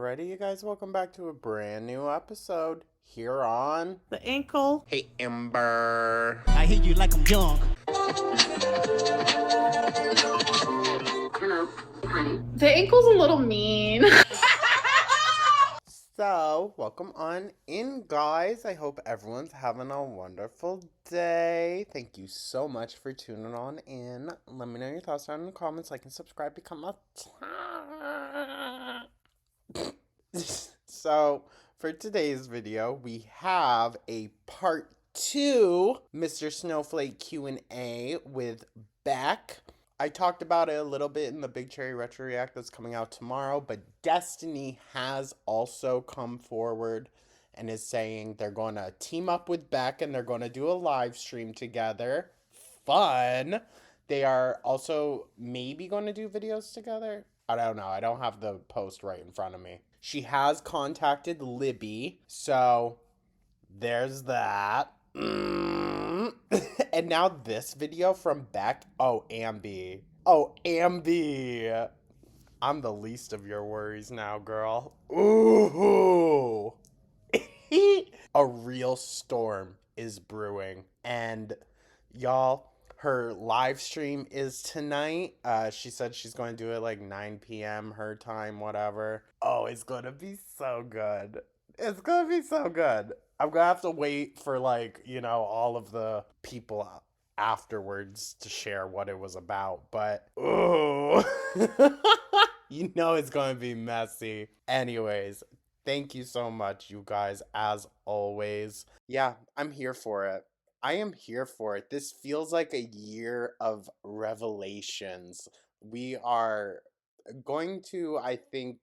Alrighty, you guys, welcome back to a brand new episode here on The ankle. Hey Amber. I hate you like I'm young. Hello, honey. The ankle's a little mean. So, welcome on in, guys. I hope everyone's having a wonderful day. Thank you so much for tuning on in. Let me know your thoughts down in the comments. Like and subscribe, become a So, for today's video, we have a part 2 Mr. Snowflake Q&A with Beck. I talked about it a little bit in the Big Cherry Retro React that's coming out tomorrow, but Destiny has also come forward and is saying they're going to team up with Beck and they're going to do a live stream together. Fun! They are also maybe going to do videos together. I don't know. I don't have the post right in front of me. She has contacted Libby, so there's that. And now this video from Beck. Oh, Ambi. Oh, Ambi. I'm the least of your worries now, girl. Ooh. A real storm is brewing. And y'all, her live stream is tonight. She said she's going to do it like 9 p.m. her time, whatever. Oh, it's going to be so good. It's going to be so good. I'm going to have to wait for, like, you know, all of the people afterwards to share what it was about. But, ooh. You know it's going to be messy. Anyways, thank you so much, you guys, as always. Yeah, I'm here for it. I am here for it. This feels like a year of revelations. We are going to, I think,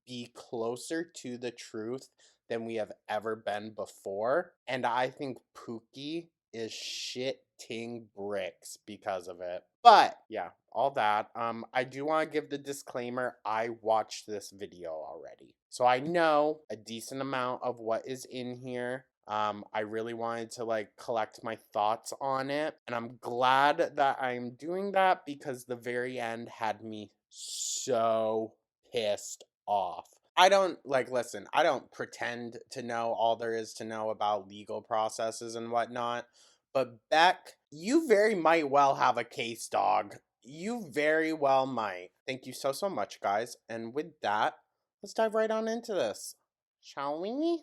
be closer to the truth than we have ever been before. And I think Pookie is shitting bricks because of it. But yeah, all that. I do want to give the disclaimer. I watched this video already, so I know a decent amount of what is in here. I really wanted to like collect my thoughts on it, and I'm glad that I'm doing that because the very end had me so pissed off. I don't listen, I don't pretend to know all there is to know about legal processes and whatnot, but Beck, you very might well have a case, dog. You very well might. Thank you so much, guys. And with that, let's dive right on into this, shall we?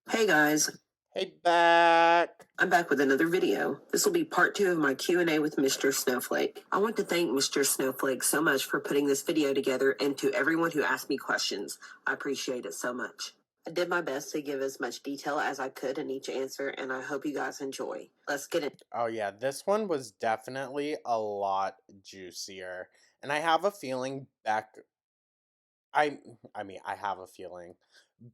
Hey guys, Hey, Beck. I'm back with another video. This will be part 2 of my Q&A with Mr. Snowflake. I want to thank Mr. Snowflake so much for putting this video together and to everyone who asked me questions. I appreciate it so much. I did my best to give as much detail as I could in each answer, and I hope you guys enjoy. Let's get it. Oh yeah, this one was definitely a lot juicier. And I have a feeling Beck I have a feeling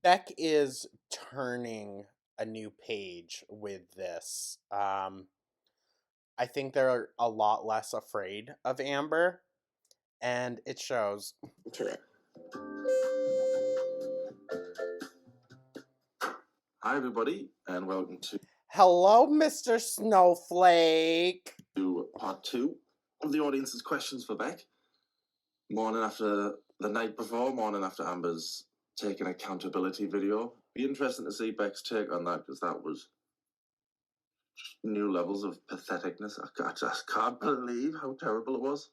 Beck is turning a new page with this. I think they're a lot less afraid of Amber, and it shows. To it. Hi everybody, and welcome to Hello, Mr. Snowflake. part 2 of the audience's questions for Beck. Morning after the night before, morning after Amber's taken accountability video. Be interesting to see Beck's take on that, because that was new levels of patheticness. I just can't believe how terrible it was.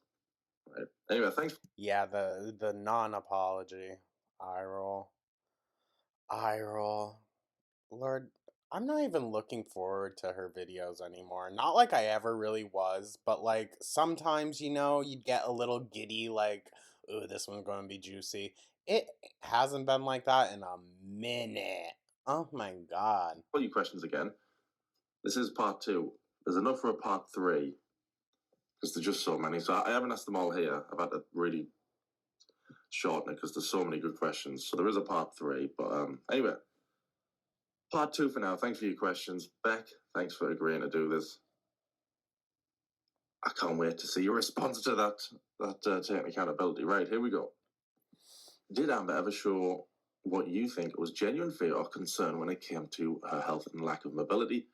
Right. Anyway, thanks. Yeah, the non-apology. Eye roll. Eye roll. Lord, I'm not even looking forward to her videos anymore. Not like I ever really was, but like sometimes, you know, you'd get a little giddy like, ooh, this one's going to be juicy. It hasn't been like that in a minute. Oh my god. All your questions again. This is part 2. There's enough for a part 3, because there's just so many. So I haven't asked them all here. I've had to really shorten it because there's so many good questions. So there is a part 3, but anyway. Part 2 for now. Thanks for your questions. Beck, thanks for agreeing to do this. I can't wait to see your response to that taking accountability. Right, here we go. Did Amber ever show what you think was genuine fear or concern when it came to her health and lack of mobility?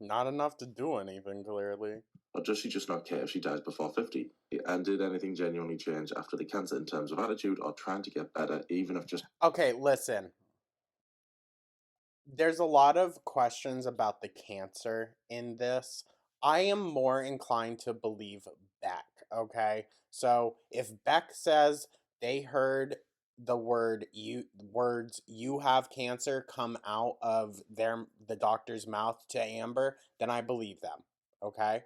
Not enough to do anything, clearly. Or does she just not care if she dies before 50? And did anything genuinely change after the cancer in terms of attitude or trying to get better, even if just Okay, listen. There's a lot of questions about the cancer in this. I am more inclined to believe Beck, okay? So if Beck says they heard the words you have cancer come out of the doctor's mouth to Amber, then I believe them, okay?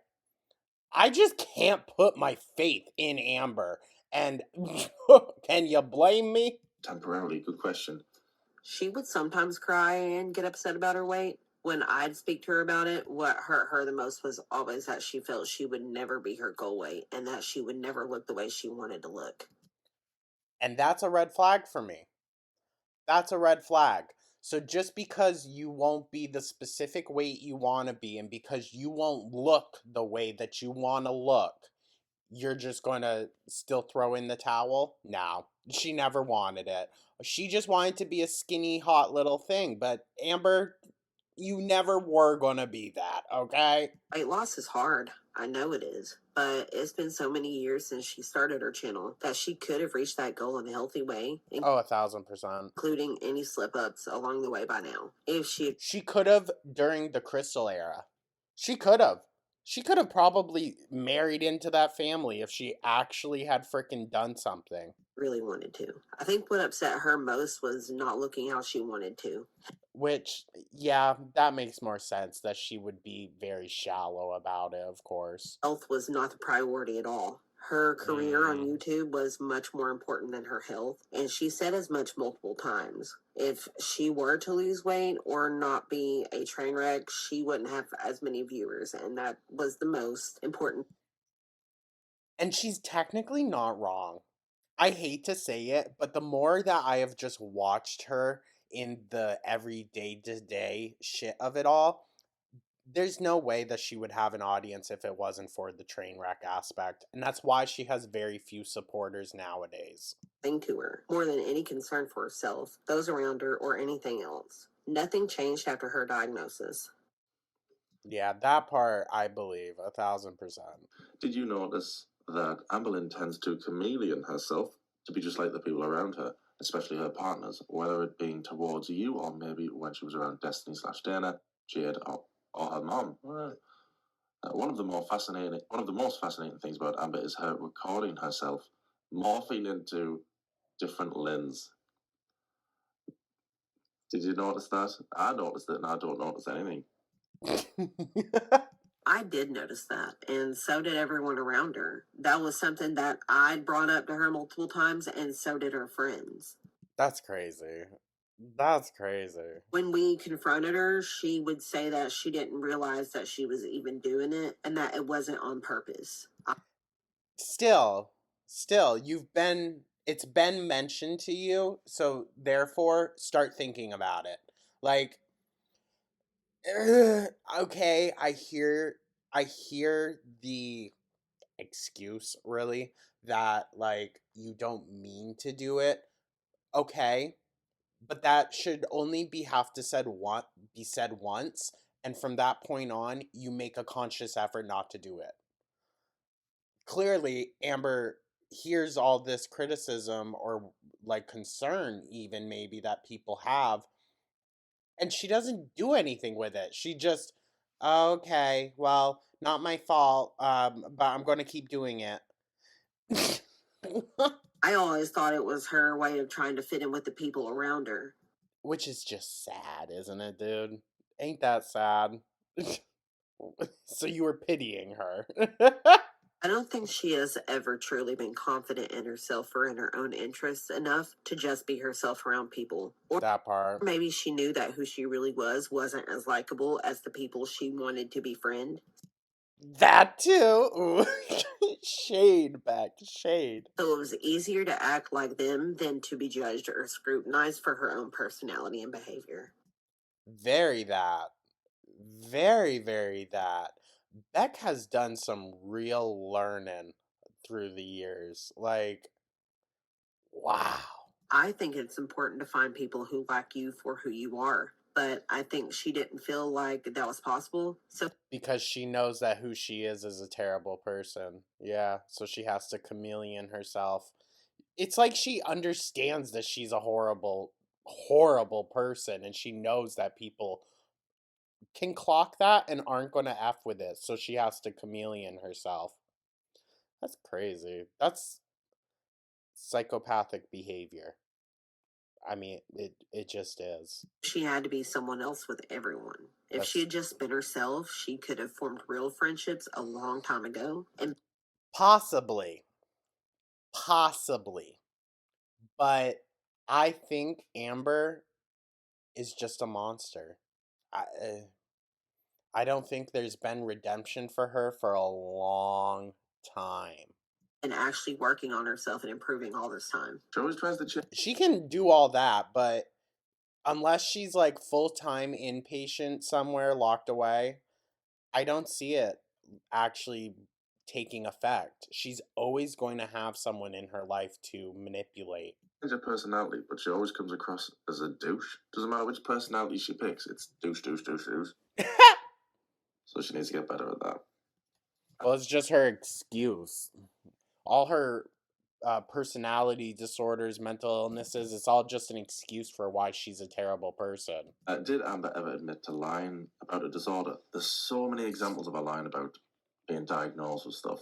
I just can't put my faith in Amber. And can you blame me? temporarily? Good question. She would sometimes cry and get upset about her weight. When I'd speak to her about it, what hurt her the most was always that she felt she would never be her goal weight and that she would never look the way she wanted to look. And that's a red flag for me. That's a red flag. So just because you won't be the specific weight you want to be and because you won't look the way that you want to look, you're just going to still throw in the towel? No, she never wanted it. She just wanted to be a skinny, hot little thing. But Amber, you never were going to be that, okay? Weight loss is hard. I know it is. But it's been so many years since she started her channel that she could have reached that goal in a healthy way, Oh, 1,000%. including any slip ups along the way by now. If she She could have during the Crystal era. She could have. She could have probably married into that family if she actually had freaking done something. really wanted to. I think what upset her most was not looking how she wanted to. Which, yeah, that makes more sense that she would be very shallow about it, of course. Health was not the priority at all. Her career on Mm. YouTube was much more important than her health, and she said as much multiple times. If she were to lose weight or not be a train wreck, she wouldn't have as many viewers, and that was the most important. And she's technically not wrong. I hate to say it, but the more that I have just watched her in the everyday to day shit of it all, there's no way that she would have an audience if it wasn't for the train wreck aspect. And that's why she has very few supporters nowadays. Thing to her, more than any concern for herself, those around her, or anything else. Nothing changed after her diagnosis. Yeah, that part I believe 1,000%. Did you notice that AMBERLYNN tends to chameleon herself to be just like the people around her, especially her partners, whether it being towards you or maybe when she was around Destiny slash Dana, Jade, or her mom? One of the most fascinating things about Amber is her recording herself morphing into different Lyns. Did you notice that? I noticed it, and I don't notice anything. I did notice that, and so did everyone around her. That was something that I brought up to her multiple times, and so did her friends. That's crazy. That's crazy. When we confronted her, she would say that she didn't realize that she was even doing it and that it wasn't on purpose. Still, it's been mentioned to you, so therefore start thinking about it. Like, okay, I hear the excuse really that like you don't mean to do it. Okay, but that should only be said once, and from that point on you make a conscious effort not to do it. Clearly Amber hears all this criticism or like concern even maybe that people have, and she doesn't do anything with it. She just, okay, well, not my fault, but I'm going to keep doing it. I always thought it was her way of trying to fit in with the people around her. Which is just sad, isn't it, dude? Ain't that sad? So you were pitying her. I don't think she has ever truly been confident in herself or in her own interests enough to just be herself around people. Or That part. maybe she knew that who she really was wasn't as likable as the people she wanted to befriend. That too. Ooh. Shade back. Shade. So it was easier to act like them than to be judged or scrutinized for her own personality and behavior. Very that. Very, very that. Beck has done some real learning through the years. Like, wow. I think it's important to find people who like you for who you are, but I think she didn't feel like that was possible. So Because she knows that who she is a terrible person. Yeah, so she has to chameleon herself. It's like she understands that she's a horrible, horrible person, and she knows that people can clock that and aren't going to F with it, so she has to chameleon herself. That's crazy. That's psychopathic behavior. I mean, it just is. she had to be someone else with everyone. If she had just been herself, she could have formed real friendships a long time ago. And Possibly. Possibly. But I think Amber is just a monster. I don't think there's been redemption for her for a long time. and actually working on herself and improving all this time. She always tries to change. She can do all that, but unless she's like full-time inpatient somewhere locked away, I don't see it actually taking effect. She's always going to have someone in her life to manipulate. Her personality, but she always comes across as a douche. Doesn't matter which personality she picks, it's douche, douche, douche, douche. So she needs to get better at that. Well, it's just her excuse. All her personality disorders, mental illnesses, it's all just an excuse for why she's a terrible person. Did Amber ever admit to lying about a disorder? There's so many examples of her lying about being diagnosed with stuff.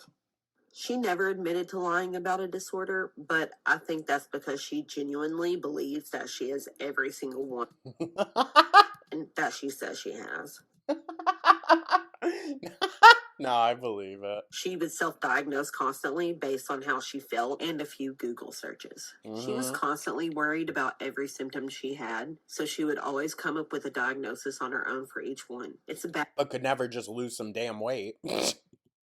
She never admitted to lying about a disorder, but I think that's because she genuinely believes that she has every single one and that she says she has. No, I believe it. She would self-diagnose constantly based on how she felt and a few Google searches. She was constantly worried about every symptom she had, so she would always come up with a diagnosis on her own for each one. It's a bad But could never just lose some damn weight.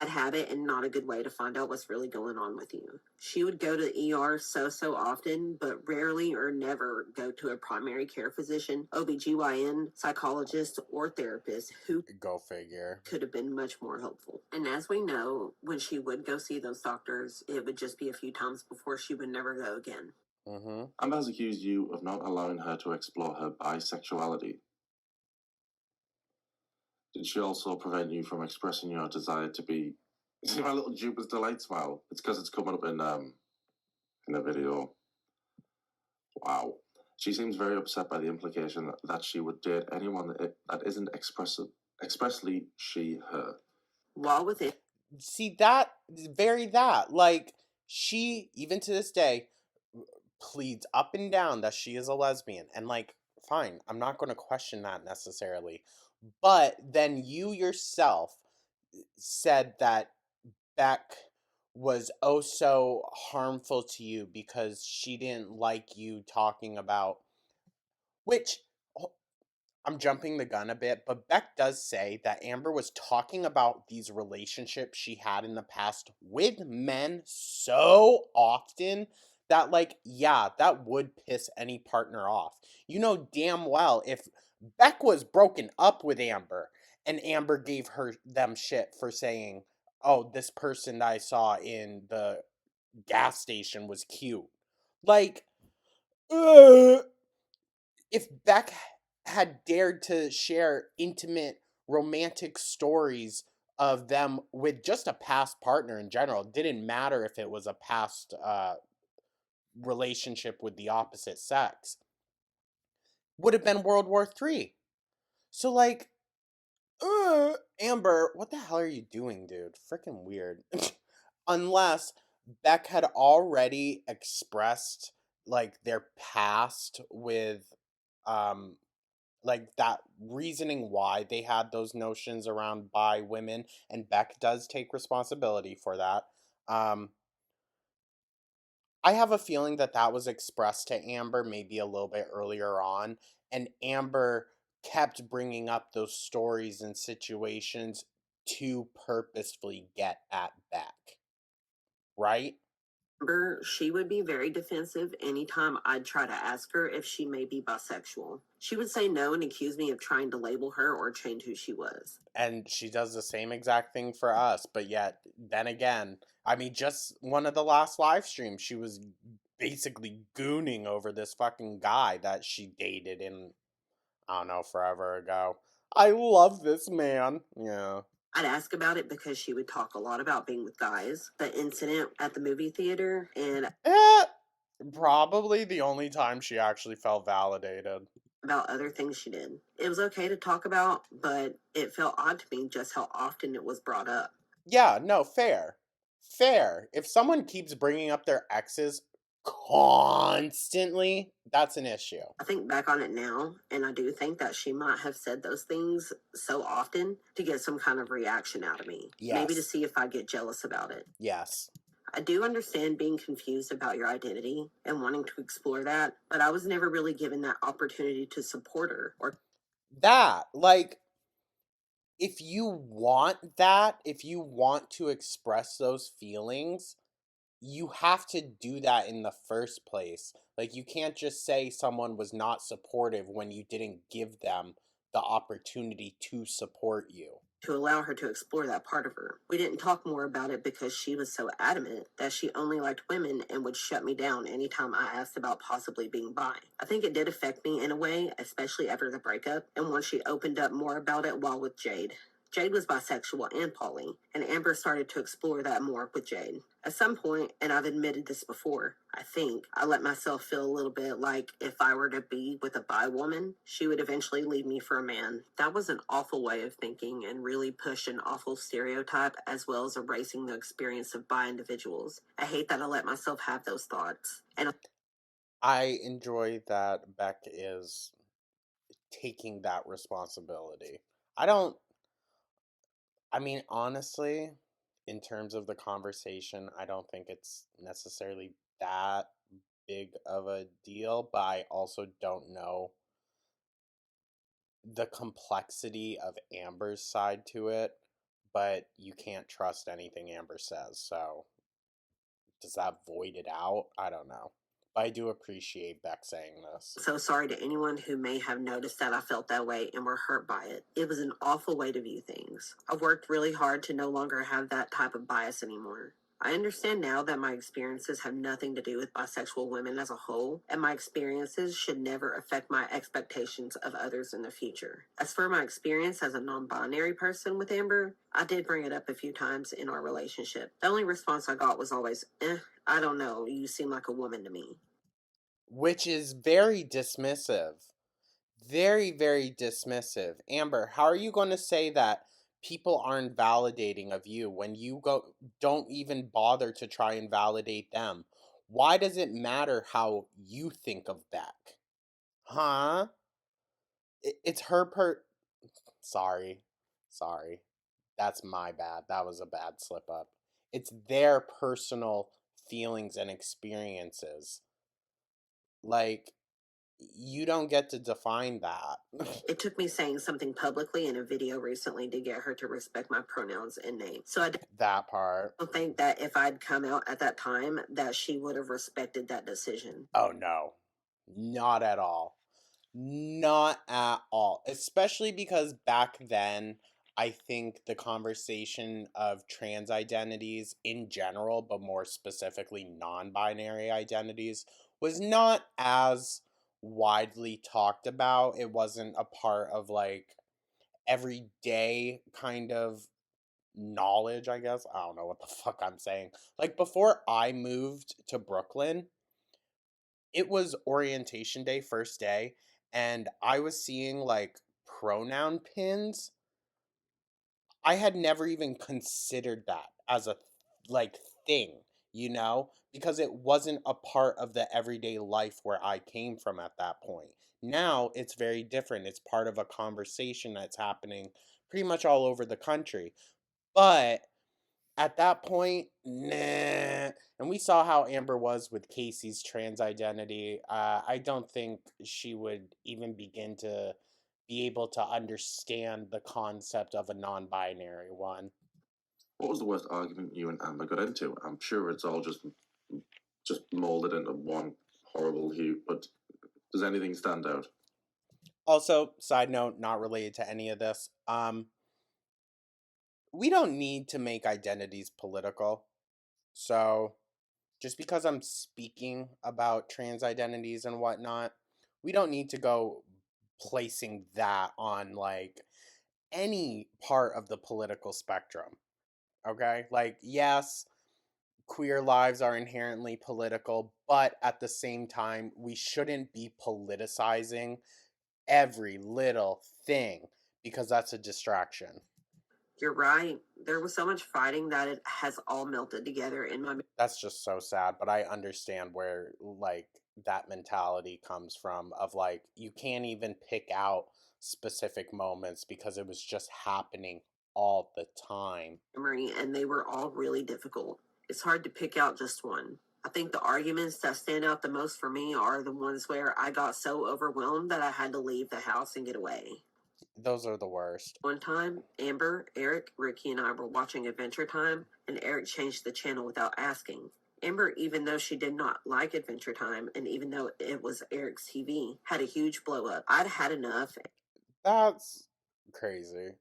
habit and not a good way to find out what's really going on with you. She would go to the ER so often, but rarely or never go to a primary care physician, OBGYN, psychologist, or therapist who Go figure. could have been much more helpful. And as we know, when she would go see those doctors, it would just be a few times before she would never go again. Amber has accused you of not allowing her to explore her bisexuality. Did she also prevent you from expressing your desire to be... See my little Jupiter's Delight smile? It's because it's coming up in the video. Wow. She seems very upset by the implication that she would date anyone that isn't expressly she, her. While with it, See, that, that. Like, she, even to this day, pleads up and down that she is a lesbian. And, like, fine, I'm not going to question that necessarily. But then you yourself said that Beck was oh so harmful to you because she didn't like you talking about, which I'm jumping the gun a bit, but Beck does say that Amber was talking about these relationships she had in the past with men so often that, like, yeah, that would piss any partner off. You know damn well if Beck was broken up with Amber and Amber gave them shit for saying, oh, this person that I saw in the gas station was cute. Like, if Beck had dared to share intimate romantic stories of them with just a past partner in general, it didn't matter if it was a past relationship with the opposite sex, would have been World War III. So, like, Amber, what the hell are you doing, dude? Freaking weird. Unless Beck had already expressed, like, their past with, like, that reasoning why they had those notions around bi women, and Beck does take responsibility for that. I have a feeling that that was expressed to Amber maybe a little bit earlier on, and Amber kept bringing up those stories and situations to purposefully get at Beck, right? she would be very defensive anytime I'd try to ask her if she may be bisexual. She would say no and accuse me of trying to label her or change who she was. And she does the same exact thing for us, but yet, then again, I mean, just one of the last live streams, she was basically gooning over this fucking guy that she dated in I don't know, forever ago. I love this man. Yeah. I'd ask about it because she would talk a lot about being with guys, the incident at the movie theater, and Eh, probably the only time she actually felt validated. about other things she did. It was okay to talk about, but it felt odd to me just how often it was brought up. Yeah, no, fair. Fair. If someone keeps bringing up their exes constantly, that's an issue. I think back on it now, and I do think that she might have said those things so often to get some kind of reaction out of me. Maybe to Yes. see if I get jealous about it. Yes. I do understand being confused about your identity and wanting to explore that, but I was never really given that opportunity to support her or That, like, if you want that, if you want to express those feelings, you have to do that in the first place. Like, you can't just say someone was not supportive when you didn't give them the opportunity to support you. to allow her to explore that part of her. We didn't talk more about it because she was so adamant that she only liked women and would shut me down anytime I asked about possibly being bi. I think it did affect me in a way, especially after the breakup, and once she opened up more about it while with Jade. Jade was bisexual and poly, and Amber started to explore that more with Jade. At some point, and I've admitted this before, I think I let myself feel a little bit like if I were to be with a bi woman, she would eventually leave me for a man. That was an awful way of thinking and really pushed an awful stereotype as well as erasing the experience of bi individuals. I hate that I let myself have those thoughts. And I enjoy that Beck is taking that responsibility. I don't, I mean, honestly, in terms of the conversation, I don't think it's necessarily that big of a deal, but I also don't know the complexity of Amber's side to it, but you can't trust anything Amber says. So does that void it out? I don't know. But I do appreciate Beck saying this. so sorry to anyone who may have noticed that I felt that way and were hurt by it. It was an awful way to view things. I've worked really hard to no longer have that type of bias anymore. I understand now that my experiences have nothing to do with bisexual women as a whole, and my experiences should never affect my expectations of others in the future. As for my experience as a non binary person with Amber, I did bring it up a few times in our relationship. The only response I got was always, I don't know, you seem like a woman to me. Which is very dismissive. Very, very dismissive. Amber, how are you going to say that people aren't validating of you when you don't even bother to try and validate them? Why does it matter how you think of Beck? Huh? It's her sorry. Sorry. That's my bad. That was a bad slip up. It's their personal feelings and experiences. Like, you don't get to define that. It took me saying something publicly in a video recently to get her to respect my pronouns and name. So I That part. don't think that if I'd come out at that time that she would have respected that decision. Oh no. Not at all. Not at all. Especially because back then, I think the conversation of trans identities in general, but more specifically non binary identities, was not as widely talked about. It wasn't a part of like everyday kind of knowledge, I guess. I don't know what the fuck I'm saying. Like before I moved to Brooklyn, it was orientation day, first day, and I was seeing like pronoun pins. I had never even considered that as a like thing, because it wasn't a part of the everyday life where I came from at that point. Now it's very different. It's part of a conversation that's happening pretty much all over the country. But at that point, nah. And we saw how Amber was with Casey's trans identity. I don't think she would even begin to be able to understand the concept of a non binary one. What was the worst argument you and Amber got into? I'm sure it's all just molded into one horrible hue, but does anything stand out? Also, side note, not related to any of this. We don't need to make identities political. So just because I'm speaking about trans identities and whatnot, we don't need to go placing that on like any part of the political spectrum. Okay? Like, yes, queer lives are inherently political, but at the same time, we shouldn't be politicizing every little thing because that's a distraction. You're right. There was so much fighting that it has all melted together in my. That's just so sad, but I understand where like that mentality comes from of like you can't even pick out specific moments because it was just happening all the time. Memory, and they were all really difficult. It's hard to pick out just one. I think the arguments that stand out the most for me are the ones where I got so overwhelmed that I had to leave the house and get away. Those are the worst. One time, Amber, Eric, Ricky, and I were watching Adventure Time, and Eric changed the channel without asking. Amber, even though she did not like Adventure Time, and even though it was Eric's TV, had a huge blow up. I'd had enough. That's crazy.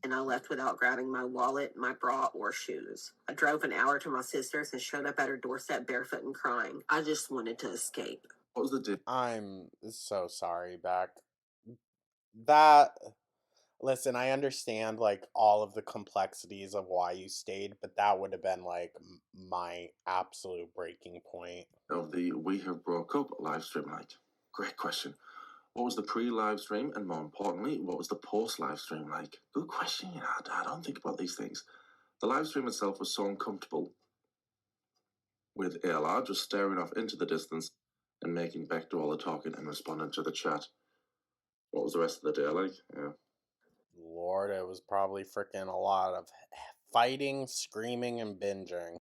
And I left without grabbing my wallet, my bra, or shoes. I drove an hour to my sister's and showed up at her doorstep barefoot and crying. I just wanted to escape. What was the deal? I'm so sorry, Beck. That listen, I understand like all of the complexities of why you stayed, but that would have been like my absolute breaking point. Of the We Have Broke Up live stream like? Great question. What was the pre-live stream, and more importantly, what was the post-live stream like? Good question. I don't think about these things. The live stream itself was so uncomfortable, with ALR just staring off into the distance and making Beck do all the talking and responding to the chat. What was the rest of the day like? Yeah. Lord, it was probably freaking a lot of fighting, screaming, and binging.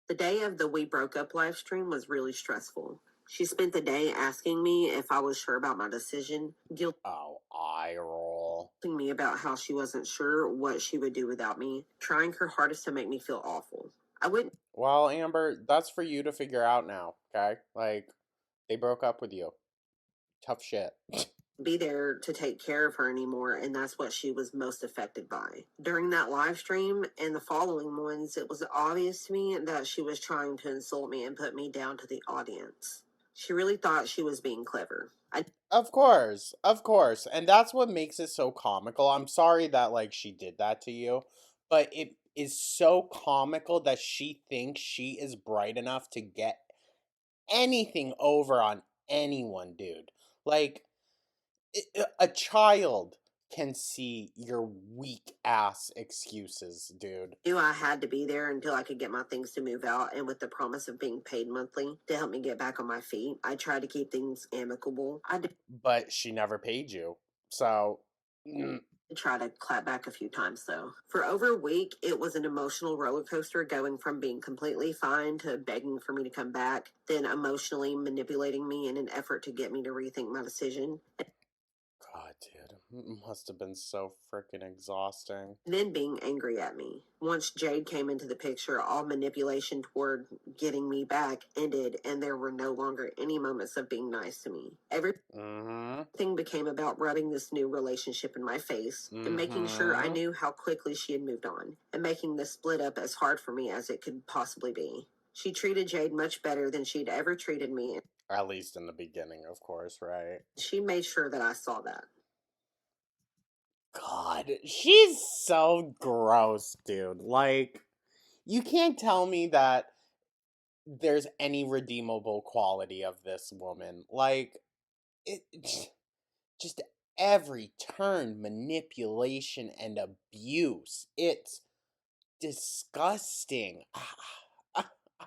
The day of the We Broke Up live stream was really stressful. She spent the day asking me if I was sure about my decision, guilting Oh, eye roll. me about how she wasn't sure what she would do without me, trying her hardest to make me feel awful. I wouldn't Well, Amber, that's for you to figure out now, okay? Like, they broke up with you. Tough shit. be there to take care of her anymore, and that's what she was most affected by. During that live stream and the following ones, it was obvious to me that she was trying to insult me and put me down to the audience. She really thought she was being clever. Of course, of course. And that's what makes it so comical. I'm sorry that like she did that to you, but it is so comical that she thinks she is bright enough to get anything over on anyone, dude. Like a child can see your weak ass excuses, dude. Knew I had to be there until I could get my things to move out, and with the promise of being paid monthly to help me get back on my feet, I tried to keep things amicable. I did But she never paid you. So try to clap back a few times, though. For over a week, it was an emotional roller coaster, going from being completely fine to begging for me to come back, then emotionally manipulating me in an effort to get me to rethink my decision, God, dude, it must have been so freaking exhausting. and then being angry at me. Once Jade came into the picture, all manipulation toward getting me back ended, and there were no longer any moments of being nice to me. Everything became about rubbing this new relationship in my face and making sure I knew how quickly she had moved on, and making the split up as hard for me as it could possibly be. She treated Jade much better than she'd ever treated me. At least in the beginning, of course, right? She made sure that I saw that. God, she's so gross, dude. Like, you can't tell me that there's any redeemable quality of this woman. Like, it just every turn manipulation and abuse. It's disgusting. I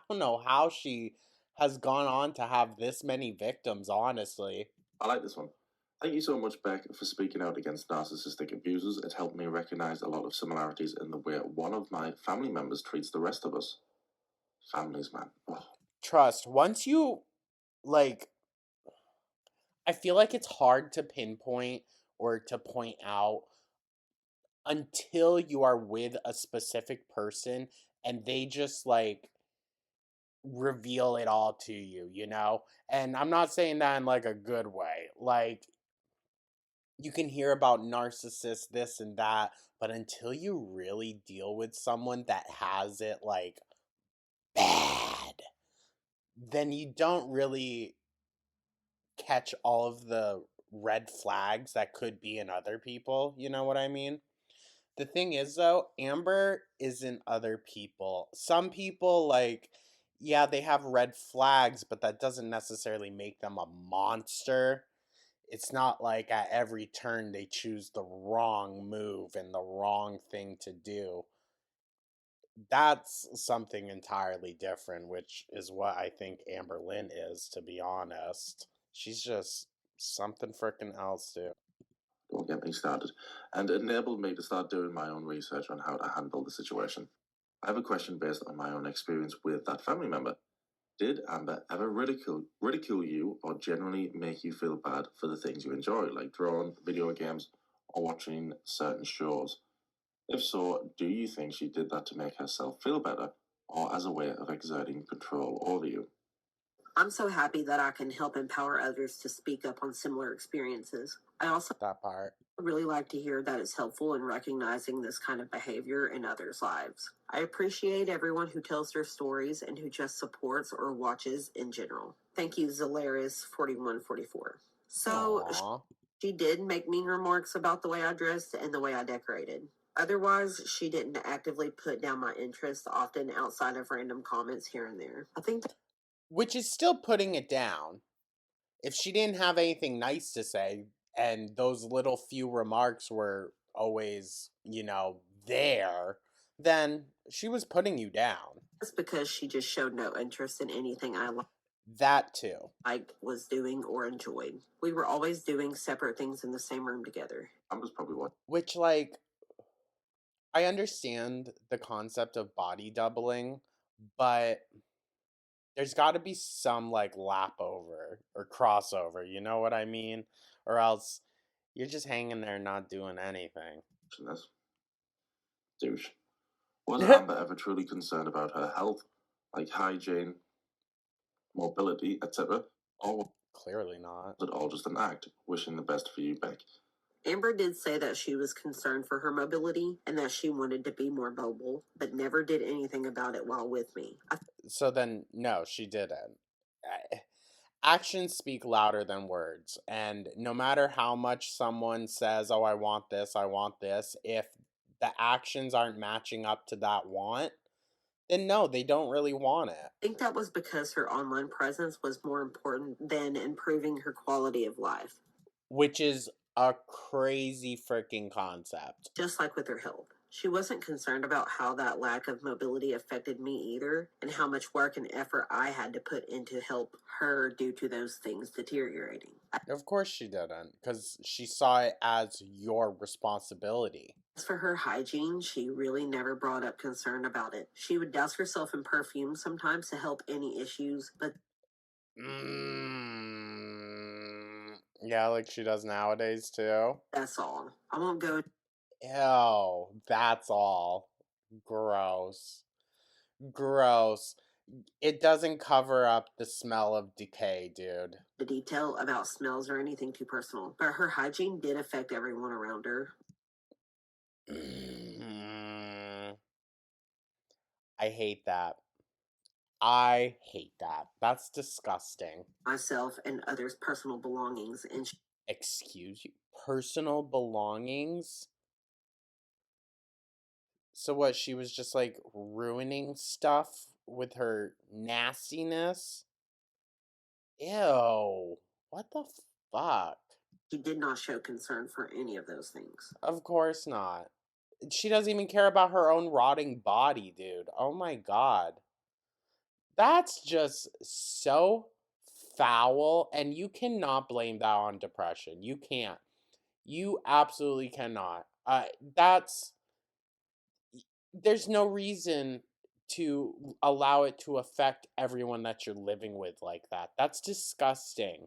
don't know how she has gone on to have this many victims, honestly. I like this one. Thank you so much, Beck, for speaking out against narcissistic abusers. It helped me recognize a lot of similarities in the way one of my family members treats the rest of us. Families, man. Oh. Trust, once you, like, I feel like it's hard to pinpoint or to point out until you are with a specific person and they just, like, reveal it all to you, you know? And I'm not saying that in, like, a good way. Like, you can hear about narcissists, this and that, but until you really deal with someone that has it like bad, then you don't really catch all of the red flags that could be in other people. You know what I mean? The thing is, though, Amber isn't other people. Some people, like, yeah, they have red flags, but that doesn't necessarily make them a monster. It's not like at every turn they choose the wrong move and the wrong thing to do. That's something entirely different, which is what I think AMBERLYNN is, to be honest. She's just something freaking else, dude. Don't get me started. And it enabled me to start doing my own research on how to handle the situation. I have a question based on my own experience with that family member. Did Amber ever ridicule you or generally make you feel bad for the things you enjoy, like drawing, video games, or watching certain shows? If so, do you think she did that to make herself feel better or as a way of exerting control over you? I'm so happy that I can help empower others to speak up on similar experiences. I also That part. really like to hear that it's helpful in recognizing this kind of behavior in others' lives. I appreciate everyone who tells their stories and who just supports or watches in general. Thank you, Zalaris4144. So Aww. she did make mean remarks about the way I dressed and the way I decorated. Otherwise, she didn't actively put down my interest, often outside of random comments here and there. I think Which is still putting it down. If she didn't have anything nice to say, and those little few remarks were always, there, then she was putting you down. that's because she just showed no interest in anything I That too. was doing or enjoyed. We were always doing separate things in the same room together. Amber's probably what? Which, like, I understand the concept of body doubling, but there's got to be some, like, lap over or crossover, you know what I mean? Or else you're just hanging there not doing anything. This douche. Was Amber ever truly concerned about her health, like hygiene, mobility, etc.? Or Clearly not. was it all just an act, wishing the best for you, Beck? Amber did say that she was concerned for her mobility and that she wanted to be more mobile, but never did anything about it while with me. So then, no, she didn't. Actions speak louder than words. And no matter how much someone says, oh, I want this, if the actions aren't matching up to that want, then no, they don't really want it. I think that was because her online presence was more important than improving her quality of life. Which is a crazy freaking concept. Just like with her health. She wasn't concerned about how that lack of mobility affected me either, and how much work and effort I had to put into help her due to those things deteriorating. Of course she didn't, because she saw it as your responsibility. As for her hygiene, she really never brought up concern about it. She would douse herself in perfume sometimes to help any issues, but Yeah, like she does nowadays too. that's all. I won't go Ew, that's all. Gross. Gross. It doesn't cover up the smell of decay, dude. into detail about smells or anything too personal, but her hygiene did affect everyone around her. I hate that. I hate that. That's disgusting. Myself and others' personal belongings, and Excuse you? Personal belongings? So what, she was just like ruining stuff with her nastiness? Ew. What the fuck? she did not show concern for any of those things. Of course not. She doesn't even care about her own rotting body, dude. Oh my god. That's just so foul, and you cannot blame that on depression. You can't. You absolutely cannot. There's no reason to allow it to affect everyone that you're living with like that. That's disgusting.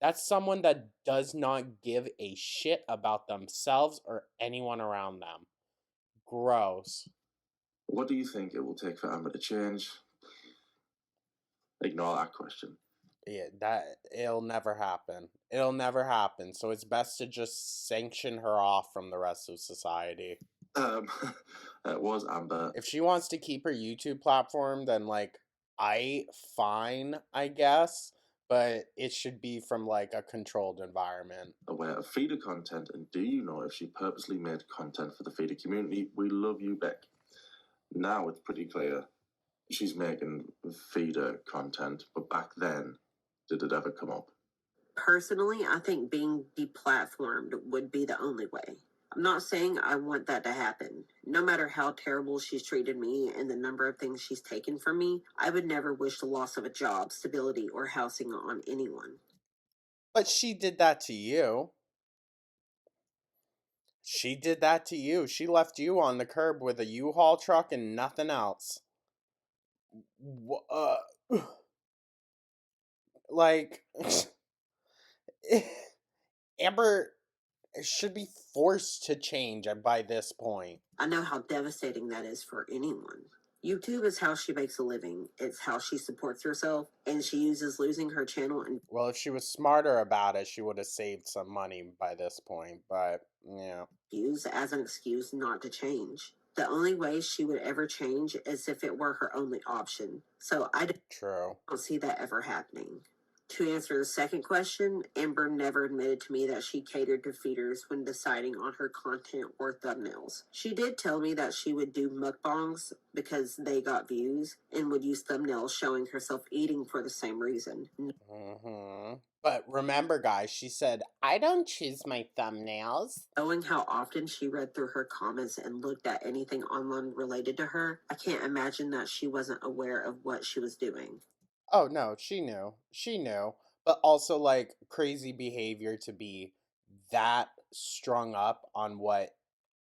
That's someone that does not give a shit about themselves or anyone around them. Gross. What do you think it will take for Amber to change? Ignore that question. Yeah, it'll never happen. It'll never happen. So it's best to just sanction her off from the rest of society. Was Amber. If she wants to keep her YouTube platform, then fine, I guess. but it should be from like a controlled environment. Aware of feeder content, and do you know if she purposely made content for the feeder community? We love you, Beck. Now it's pretty clear she's making feeder content, but back then, did it ever come up? Personally, I think being deplatformed would be the only way. I'm not saying I want that to happen. No matter how terrible she's treated me and the number of things she's taken from me, I would never wish the loss of a job, stability, or housing on anyone. But she did that to you. She did that to you. She left you on the curb with a U-Haul truck and nothing else. Like, Amber should be forced to change by this point. I know how devastating that is for anyone. YouTube is how she makes a living. It's how she supports herself, and she uses losing her channel and Well, if she was smarter about it, she would have saved some money by this point, but yeah. views as an excuse not to change. The only way she would ever change is if it were her only option. So I True. don't see that ever happening. To answer the second question, Amber never admitted to me that she catered to feeders when deciding on her content or thumbnails. She did tell me that she would do mukbangs because they got views and would use thumbnails showing herself eating for the same reason. But remember, guys, she said, I don't choose my thumbnails. Knowing how often she read through her comments and looked at anything online related to her, I can't imagine that she wasn't aware of what she was doing. Oh, no, she knew. She knew. But also, like, crazy behavior to be that strung up on what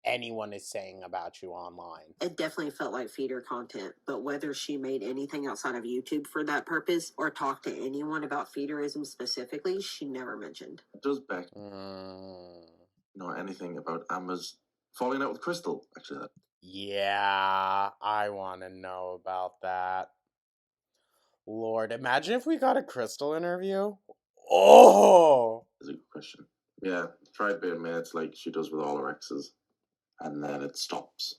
anyone is saying about you online. It definitely felt like feeder content, but whether she made anything outside of YouTube for that purpose or talked to anyone about feederism specifically, she never mentioned. Does Beck know anything about Amber's falling out with Crystal? Actually, Yeah, I want to know about that. Lord, imagine if we got a Crystal interview. Oh! is a good question. Yeah, tried being mates like she does with all her exes, and then it stops.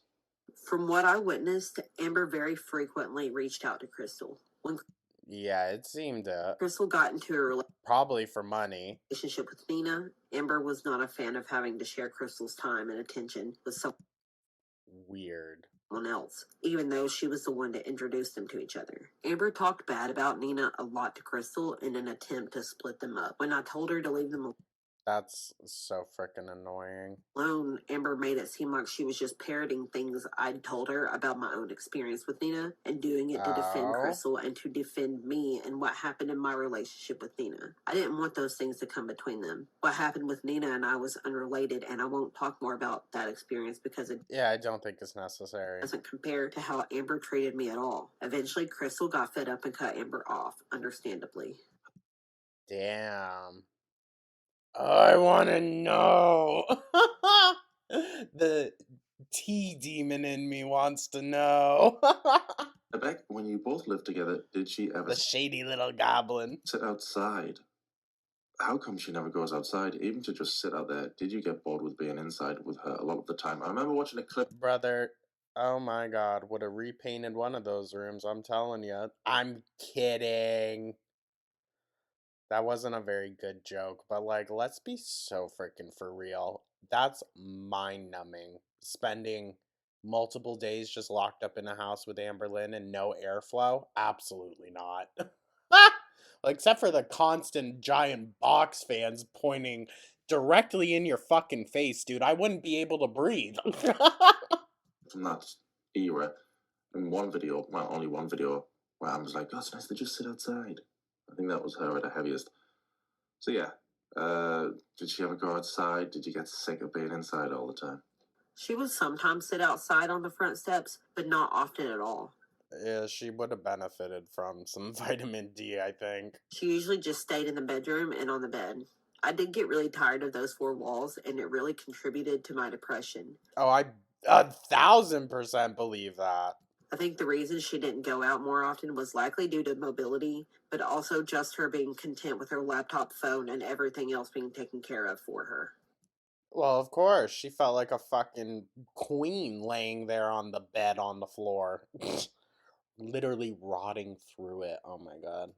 From what I witnessed, Amber very frequently reached out to Crystal. When Yeah, it seemed Crystal got into a probably for money. relationship with Nina, Amber was not a fan of having to share Crystal's time and attention with someone Weird. else, even though she was the one to introduce them to each other. Amber talked bad about Nina a lot to Crystal in an attempt to split them up. When I told her to leave them That's so freaking annoying. alone, Amber made it seem like she was just parroting things I'd told her about my own experience with Nina and doing it to defend Oh. Crystal and to defend me and what happened in my relationship with Nina. I didn't want those things to come between them. What happened with Nina and I was unrelated, and I won't talk more about that experience because it Yeah, I don't think it's necessary. doesn't compare to how Amber treated me at all. Eventually, Crystal got fed up and cut Amber off, understandably. Damn. I want to know. The tea demon in me wants to know. Beck, when you both lived together, did she ever The shady little goblin. sit outside? How come she never goes outside, even to just sit out there? Did you get bored with being inside with her a lot of the time? I remember watching a clip. Brother, oh my god, would have repainted one of those rooms, I'm telling you. I'm kidding. That wasn't a very good joke, but like, let's be so freaking for real. That's mind numbing. Spending multiple days just locked up in a house with AMBERLYNN and no airflow? Absolutely not. Except for the constant giant box fans pointing directly in your fucking face, dude. I wouldn't be able to breathe. From that era, in one video, well, only one video, where I was like, "Oh, it's nice to just sit outside." I think that was her at her heaviest. So yeah, did she ever go outside? Did you get sick of being inside all the time? She would sometimes sit outside on the front steps, but not often at all. Yeah, she would have benefited from some vitamin D, I think. She usually just stayed in the bedroom and on the bed. I did get really tired of those four walls, and it really contributed to my depression. Oh, I 1,000% believe that. I think the reason she didn't go out more often was likely due to mobility, but also just her being content with her laptop, phone, and everything else being taken care of for her. Well, of course, she felt like a fucking queen laying there on the bed on the floor. Literally rotting through it. Oh my god.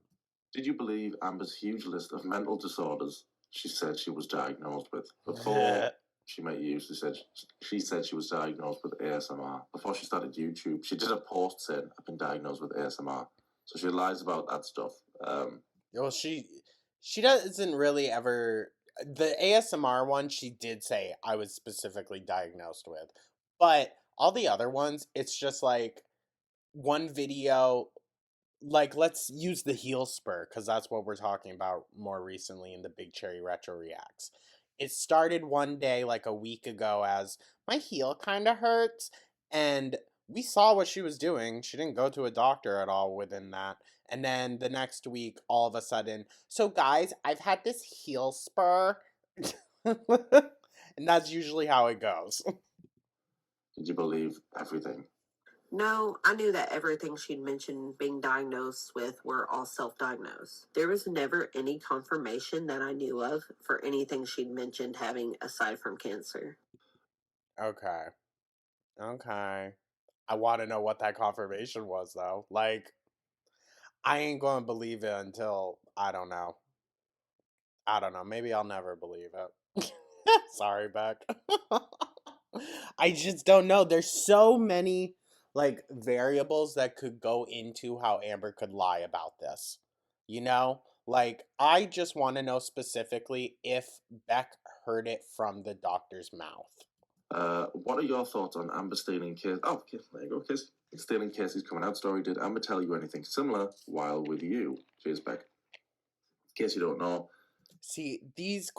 Did you believe Amber's huge list of mental disorders she said she was diagnosed with? Before she met you, she said she was diagnosed with ASMR. Before she started YouTube, she did a post saying, I've been diagnosed with ASMR. So she lies about that stuff. Well, she doesn't really ever. The ASMR one, she did say I was specifically diagnosed with, but all the other ones, it's just like one video. Like, let's use the heel spur because that's what we're talking about more recently in the Big Cherry Retro Reacts. It started one day, like a week ago, as my heel kind of hurts, and we saw what she was doing. She didn't go to a doctor at all within that. And then the next week, all of a sudden, so guys, I've had this heel spur. And that's usually how it goes. Did you believe everything? No, I knew that everything she'd mentioned being diagnosed with were all self diagnosed. There was never any confirmation that I knew of for anything she'd mentioned having aside from cancer. Okay. Okay. I want to know what that confirmation was, though. Like, I ain't going to believe it until, I don't know. I don't know. Maybe I'll never believe it. Sorry, Beck. I just don't know. There's so many, like, variables that could go into how Amber could lie about this. You know? Like, I just want to know specifically if Beck heard it from the doctor's mouth. What are your thoughts on Amber stealing Casey? Oh, okay, there you go, Casey. Stealing Casey's coming out story. Did Amber tell you anything similar while with you? Cheers, Beck. In case you don't know, See, these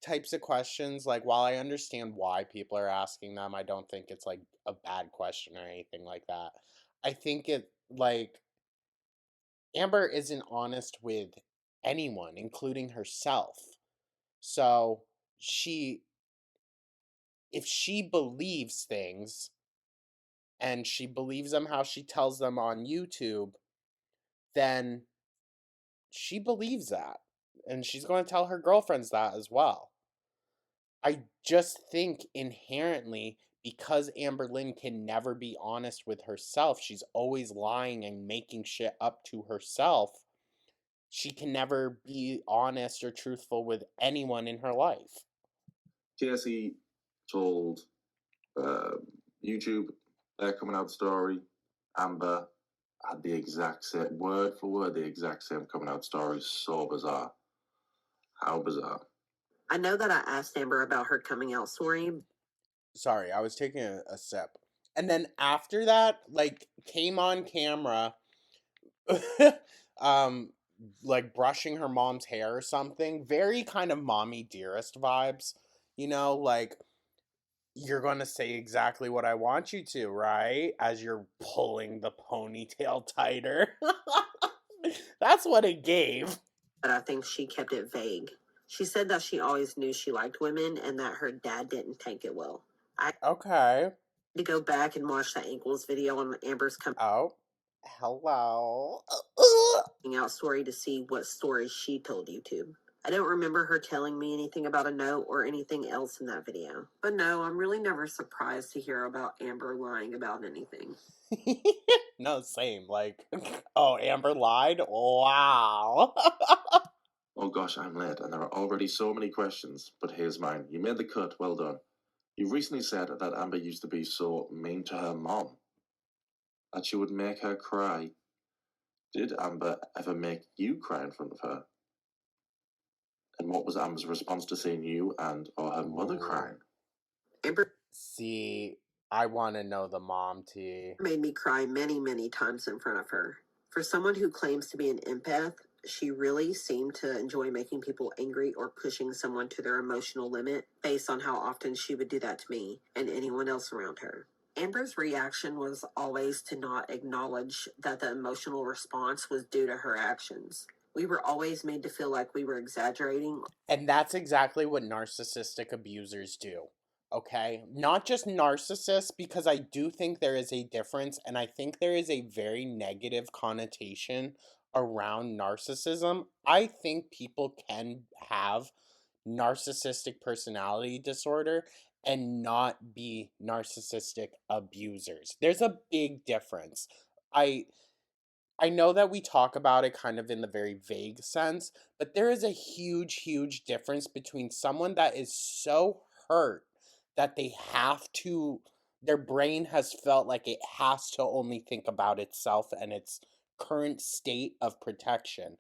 types of questions, like, while I understand why people are asking them, I don't think it's like a bad question or anything like that. I think it, like, Amber isn't honest with anyone, including herself. So, she, if she believes things and she believes them how she tells them on YouTube, then she believes that. And she's going to tell her girlfriends that as well. I just think inherently, because AMBERLYNN can never be honest with herself, she's always lying and making shit up to herself. She can never be honest or truthful with anyone in her life. Casey told YouTube their coming out story. Amber had the exact same, word for word, the exact same coming out story. So bizarre. How bizarre. I know that I asked Amber about her coming out story. Sorry, I was taking a sip. And then after that, like, came on camera, um, like brushing her mom's hair or something. Very kind of mommy dearest vibes. You know, like, you're going to say exactly what I want you to, right? As you're pulling the ponytail tighter. That's what it gave. But I think she kept it vague. She said that she always knew she liked women and that her dad didn't take it well. I Okay. had to go back and watch the ankles video on Amber's coming Oh, hello. out story to see what stories she told YouTube. I don't remember her telling me anything about a note or anything else in that video. But no, I'm really never surprised to hear about Amber lying about anything. No, same. Like, oh, Amber lied? Wow. Oh gosh, I'm late, and there are already so many questions. But here's mine. You made the cut. Well done. You recently said that Amber used to be so mean to her mom that she would make her cry. Did Amber ever make you cry in front of her? And what was Amber's response to seeing you and or her mother crying? Amber See, I want to know the mom tea. made me cry many, many times in front of her. For someone who claims to be an empath, she really seemed to enjoy making people angry or pushing someone to their emotional limit based on how often she would do that to me and anyone else around her. Amber's reaction was always to not acknowledge that the emotional response was due to her actions. We were always made to feel like we were exaggerating. And that's exactly what narcissistic abusers do. Okay? Not just narcissists, because I do think there is a difference, and I think there is a very negative connotation around narcissism. I think people can have narcissistic personality disorder and not be narcissistic abusers. There's a big difference. I I know that we talk about it kind of in the very vague sense, but there is a huge, huge difference between someone that is so hurt that they have to, their brain has felt like it has to only think about itself and its current state of protection.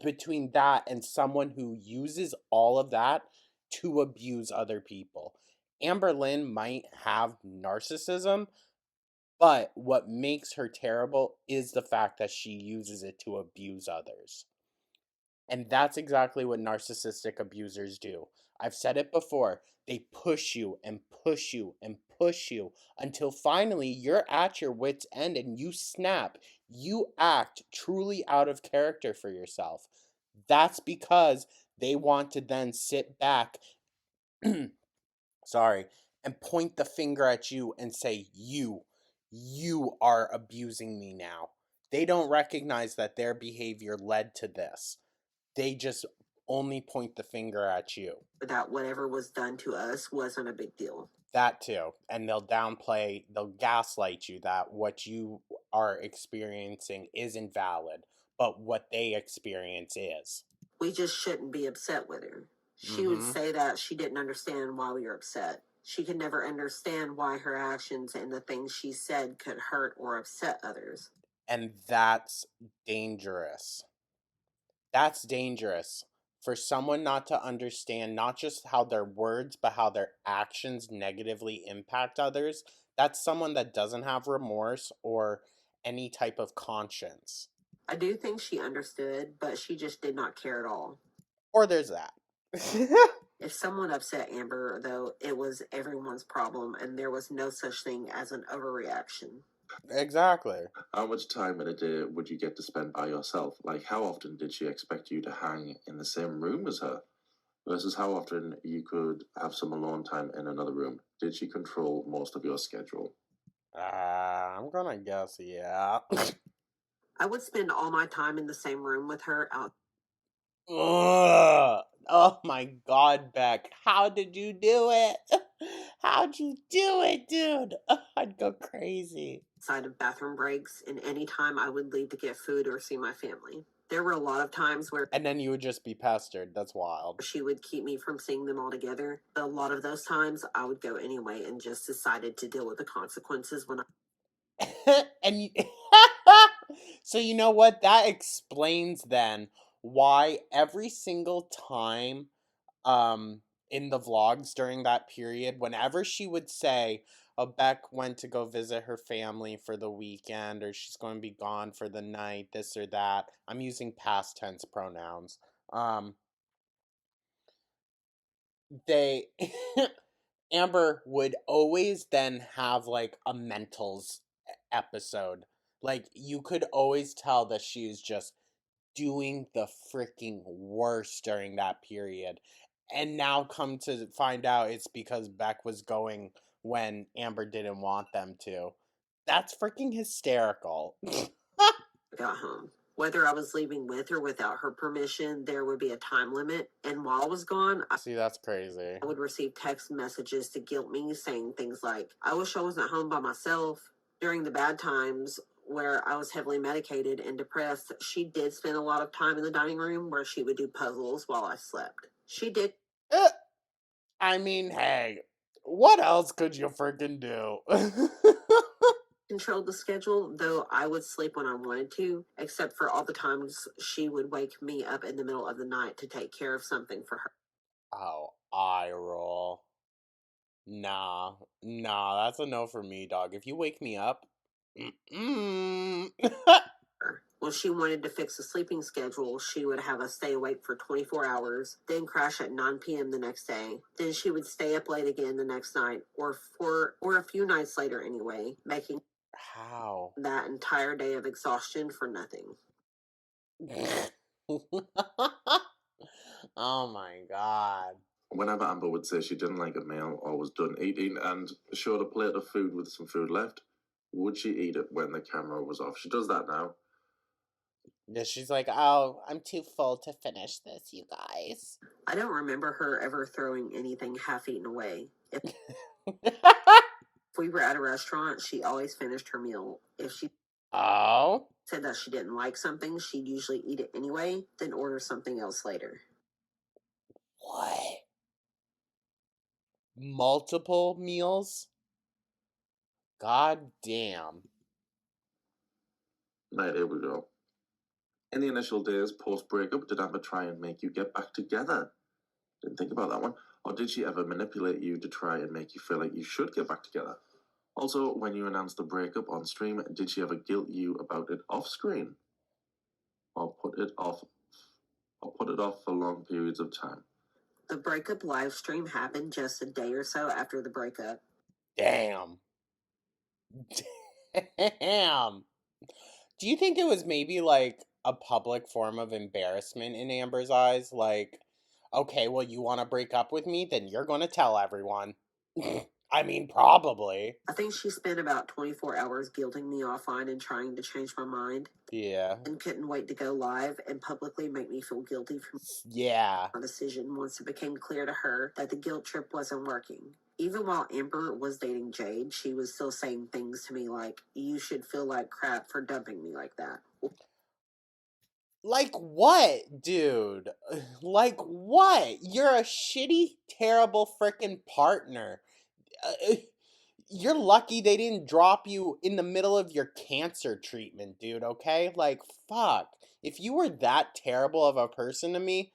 Between that and someone who uses all of that to abuse other people. AMBERLYNN might have narcissism, but what makes her terrible is the fact that she uses it to abuse others. And that's exactly what narcissistic abusers do. I've said it before. They push you and push you and push you until finally you're at your wit's end and you snap. You act truly out of character for yourself. That's because they want to then sit back, sorry, and point the finger at you and say, you are abusing me now. They don't recognize that their behavior led to this. They just only point the finger at you. that whatever was done to us wasn't a big deal. That too. And they'll downplay, they'll gaslight you that what you are experiencing isn't valid, but what they experience is. We just shouldn't be upset with her. She would say that she didn't understand why we were upset. She could never understand why her actions and the things she said could hurt or upset others. And that's dangerous. That's dangerous. For someone not to understand not just how their words, but how their actions negatively impact others, that's someone that doesn't have remorse or any type of conscience. I do think she understood, but she just did not care at all. Or there's that. If someone upset Amber, though, it was everyone's problem, and there was no such thing as an overreaction. Exactly. How much time in a day would you get to spend by yourself? Like, how often did she expect you to hang in the same room as her? Versus how often you could have some alone time in another room? Did she control most of your schedule? I'm gonna guess yeah. I would spend all my time in the same room with her out. Ugh. Oh my god, Beck. How did you do it? How'd you do it, dude? I'd go crazy. Outside of bathroom breaks, and any time I would leave to get food or see my family. There were a lot of times where And then you would just be pestered. That's wild. she would keep me from seeing them all together. But a lot of those times, I would go anyway and just decided to deal with the consequences when And you so you know what? That explains then why every single time in the vlogs during that period, whenever she would say, oh, Beck went to go visit her family for the weekend, or she's going to be gone for the night, this or that. I'm using past tense pronouns. They Amber would always then have like a mentals episode. Like you could always tell that she is just doing the freaking worst during that period. And now come to find out it's because Beck was going when Amber didn't want them to. That's freaking hysterical. I got home. Whether I was leaving with or without her permission, there would be a time limit. And while I was gone, See, that's crazy. I would receive text messages to guilt me, saying things like, I wish I wasn't home by myself. During the bad times where I was heavily medicated and depressed, she did spend a lot of time in the dining room where she would do puzzles while I slept. She did I mean, hey, what else could you freaking do? control the schedule, though I would sleep when I wanted to, except for all the times she would wake me up in the middle of the night to take care of something for her. Oh, eye roll. Nah, that's a no for me, dog. If you wake me up, When she wanted to fix a sleeping schedule, she would have us stay awake for 24 hours, then crash at 9 p.m. the next day. Then she would stay up late again the next night, or a few nights later anyway, making How? that entire day of exhaustion for nothing. Oh my god. Whenever Amber would say she didn't like a meal or was done eating and showed a plate of food with some food left, would she eat it when the camera was off? She does that now. Yeah, she's like, oh, I'm too full to finish this, you guys. I don't remember her ever throwing anything half-eaten away. If we were at a restaurant, she always finished her meal. If she Oh? Said that she didn't like something, she'd usually eat it anyway, then order something else later. What? Multiple meals? God damn. Right, here we go. In the initial days post-breakup, did Amber try and make you get back together? Didn't think about that one. Or did she ever manipulate you to try and make you feel like you should get back together? Also, when you announced the breakup on stream, did she ever guilt you about it off screen? Or put it off for long periods of time? The breakup live stream happened just a day or so after the breakup. Damn. Damn. Do you think it was maybe like a public form of embarrassment in Amber's eyes? Like, okay, well, you want to break up with me? Then you're going to tell everyone. I mean, probably. I think she spent about 24 hours guilting me offline and trying to change my mind, Yeah. and couldn't wait to go live and publicly make me feel guilty for Yeah. my decision once it became clear to her that the guilt trip wasn't working. Even while Amber was dating Jade, she was still saying things to me like, "You should feel like crap for dumping me like that." Like what, dude? Like what? You're a shitty, terrible freaking partner. You're lucky they didn't drop you in the middle of your cancer treatment, dude, okay? Like, fuck. If you were that terrible of a person to me,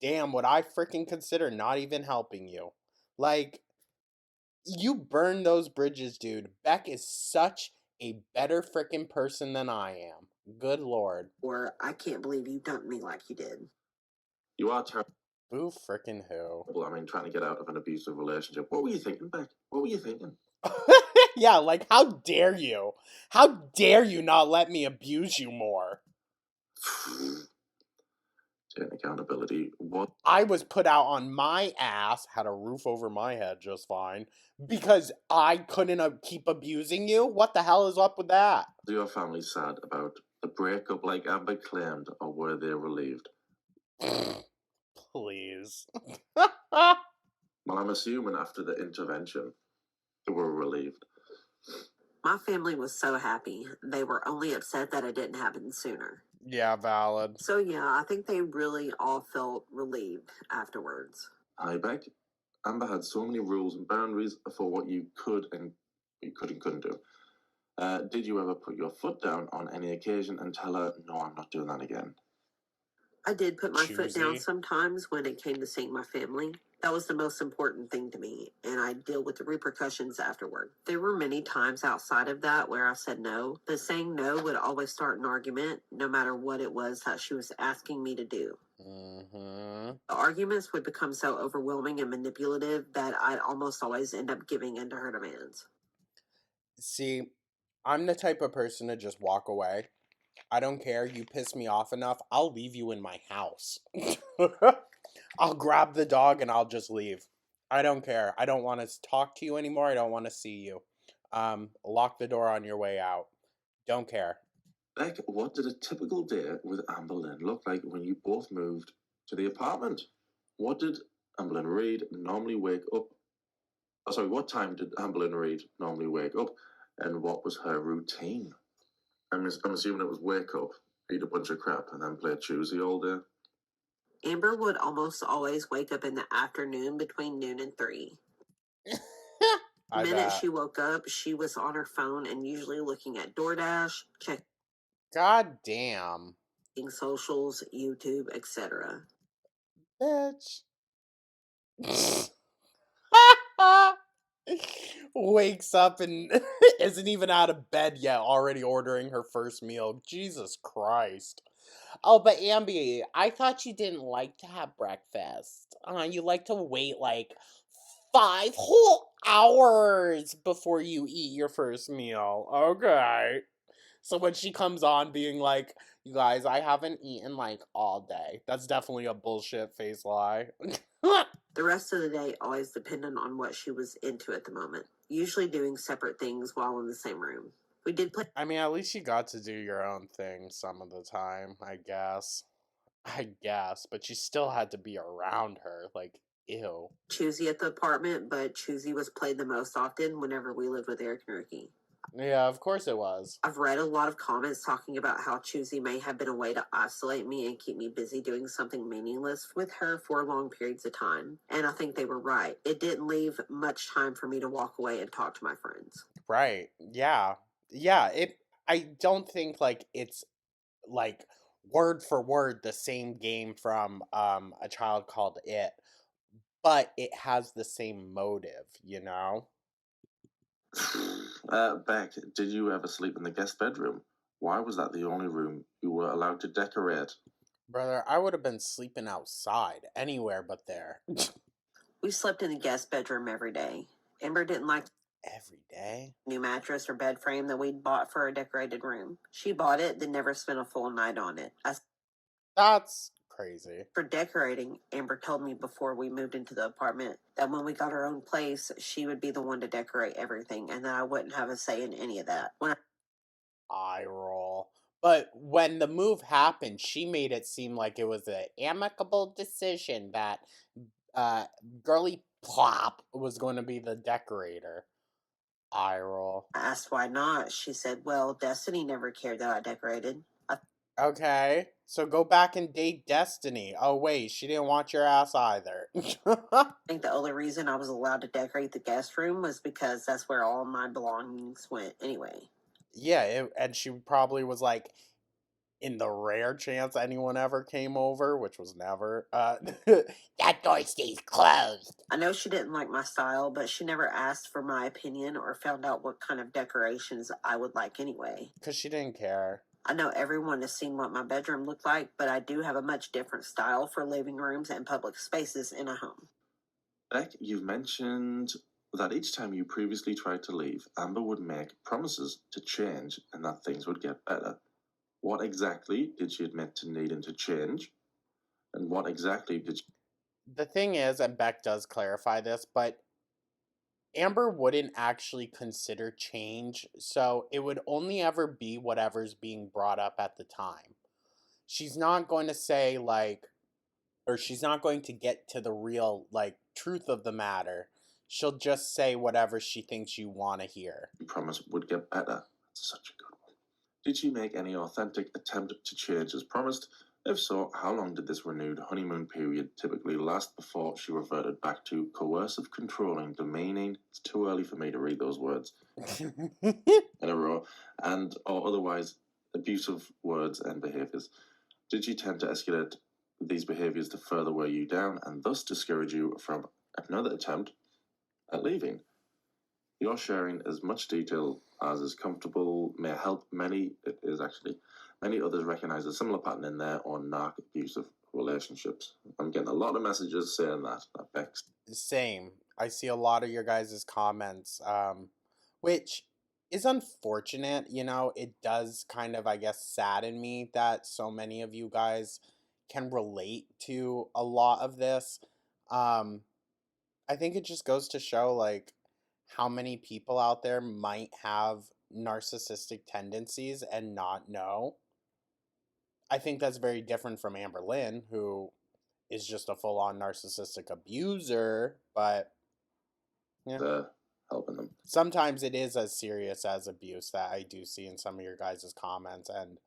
damn, would I freaking consider not even helping you? Like, you burn those bridges, dude. Beck is such a better freaking person than I am. Good lord. Or, "I can't believe you dumped me like you did." You are terrible. Boo freaking who? I mean, trying to get out of an abusive relationship. What were you thinking, Beck? What were you thinking? Yeah, like, how dare you? How dare you not let me abuse you more? Take accountability. What? I was put out on my ass, had a roof over my head just fine, because I couldn't keep abusing you? What the hell is up with that? Was your family sad about the breakup like Amber claimed, or were they relieved? Please. Well, I'm assuming after the intervention, they were relieved. My family was so happy. They were only upset that it didn't happen sooner. Yeah, valid. So yeah, I think they really all felt relieved afterwards. Hi, Beck. Amber had so many rules and boundaries for what you could and couldn't do. Did you ever put your foot down on any occasion and tell her, "No, I'm not doing that again"? I did put my foot down Choosy. sometimes when it came to seeing my family. That was the most important thing to me, and I deal with the repercussions afterward. There were many times outside of that where I said no, but saying no would always start an argument, no matter what it was that she was asking me to do. Mm-hmm. The arguments would become so overwhelming and manipulative that I'd almost always end up giving in to her demands. See, I'm the type of person to just walk away. I don't care. You piss me off enough, I'll leave you in my house. I'll grab the dog and I'll just leave. I don't care. I don't want to talk to you anymore. I don't want to see you. Lock the door on your way out. Don't care. Beck, what did a typical day with AMBERLYNN look like when you both moved to the apartment? What did AMBERLYNN Reid normally wake up? What time did AMBERLYNN Reid normally wake up, and what was her routine? I'm assuming it was wake up, eat a bunch of crap, and then play choosy all day. Amber would almost always wake up in the afternoon between noon and 3. The I minute bet. she woke up, she was on her phone and usually looking at DoorDash, checking God damn. socials, YouTube, etc. Bitch. Wakes up and isn't even out of bed yet, already ordering her first meal. Jesus Christ. Oh, but Ambi, I thought you didn't like to have breakfast. You like to wait like 5 whole hours before you eat your first meal. Okay. So when she comes on being like, you guys, I haven't eaten like all day. That's definitely a bullshit face lie. The rest of the day always depended on what she was into at the moment, usually doing separate things while in the same room. We did play I mean, at least you got to do your own thing some of the time, I guess. But you still had to be around her. Like, ew. Choosy at the apartment, but Choosy was played the most often whenever we lived with Eric and Ricky. Yeah, of course it was. I've read a lot of comments talking about how choosy may have been a way to isolate me and keep me busy doing something meaningless with her for long periods of time. And I think they were right. It didn't leave much time for me to walk away and talk to my friends. Right. Yeah. Yeah, I don't think like it's like word for word the same game from A Child Called It, but it has the same motive, you know? Beck, did you ever sleep in the guest bedroom? Why was that the only room you were allowed to decorate? Brother, I would have been sleeping outside, anywhere but there. We slept in the guest bedroom every day. Amber didn't like Every day? the new mattress or bed frame that we'd bought for a decorated room. She bought it, then never spent a full night on it. As That's crazy. for decorating, Amber told me before we moved into the apartment that when we got our own place, she would be the one to decorate everything and that I wouldn't have a say in any of that. When Eye roll. But when the move happened, she made it seem like it was an amicable decision that uh Girly Plop was going to be the decorator. Eye roll. I asked why not, she said, well, Destiny never cared that I decorated. I Okay, so go back and date Destiny. Oh wait, she didn't want your ass either. think the only reason I was allowed to decorate the guest room was because that's where all my belongings went anyway. Yeah, and she probably was like, in the rare chance anyone ever came over, which was never, that door stays closed. I know she didn't like my style, but she never asked for my opinion or found out what kind of decorations I would like anyway. Because she didn't care. I know everyone has seen what my bedroom looked like, but I do have a much different style for living rooms and public spaces in a home. Beck, you've mentioned that each time you previously tried to leave, Amber would make promises to change and that things would get better. What exactly did she admit to needing to change? And what exactly did she... The thing is, and Beck does clarify this, but Amber wouldn't actually consider change, so it would only ever be whatever's being brought up at the time. She's not going to say, like, or she's not going to get to the real, like, truth of the matter. She'll just say whatever she thinks you want to hear. promised would get better? That's such a good one. Did she make any authentic attempt to change as promised? If so, how long did this renewed honeymoon period typically last before she reverted back to coercive, controlling, demeaning? It's too early for me to read those words in a row, and or otherwise abusive words and behaviors. Did she tend to escalate these behaviors to further wear you down and thus discourage you from another attempt at leaving? Your sharing as much detail as is comfortable may help many, it is actually, many others recognize a similar pattern in their or narc abusive relationships. I'm getting a lot of messages saying that. That Beck's Same. I see a lot of your guys' comments, which is unfortunate. You know, it does kind of, I guess, sadden me that so many of you guys can relate to a lot of this. Um, I think it just goes to show, like, how many people out there might have narcissistic tendencies and not know. I think that's very different from AMBERLYNN, who is just a full on narcissistic abuser, but yeah. helping them. Sometimes it is as serious as abuse that I do see in some of your guys' comments, and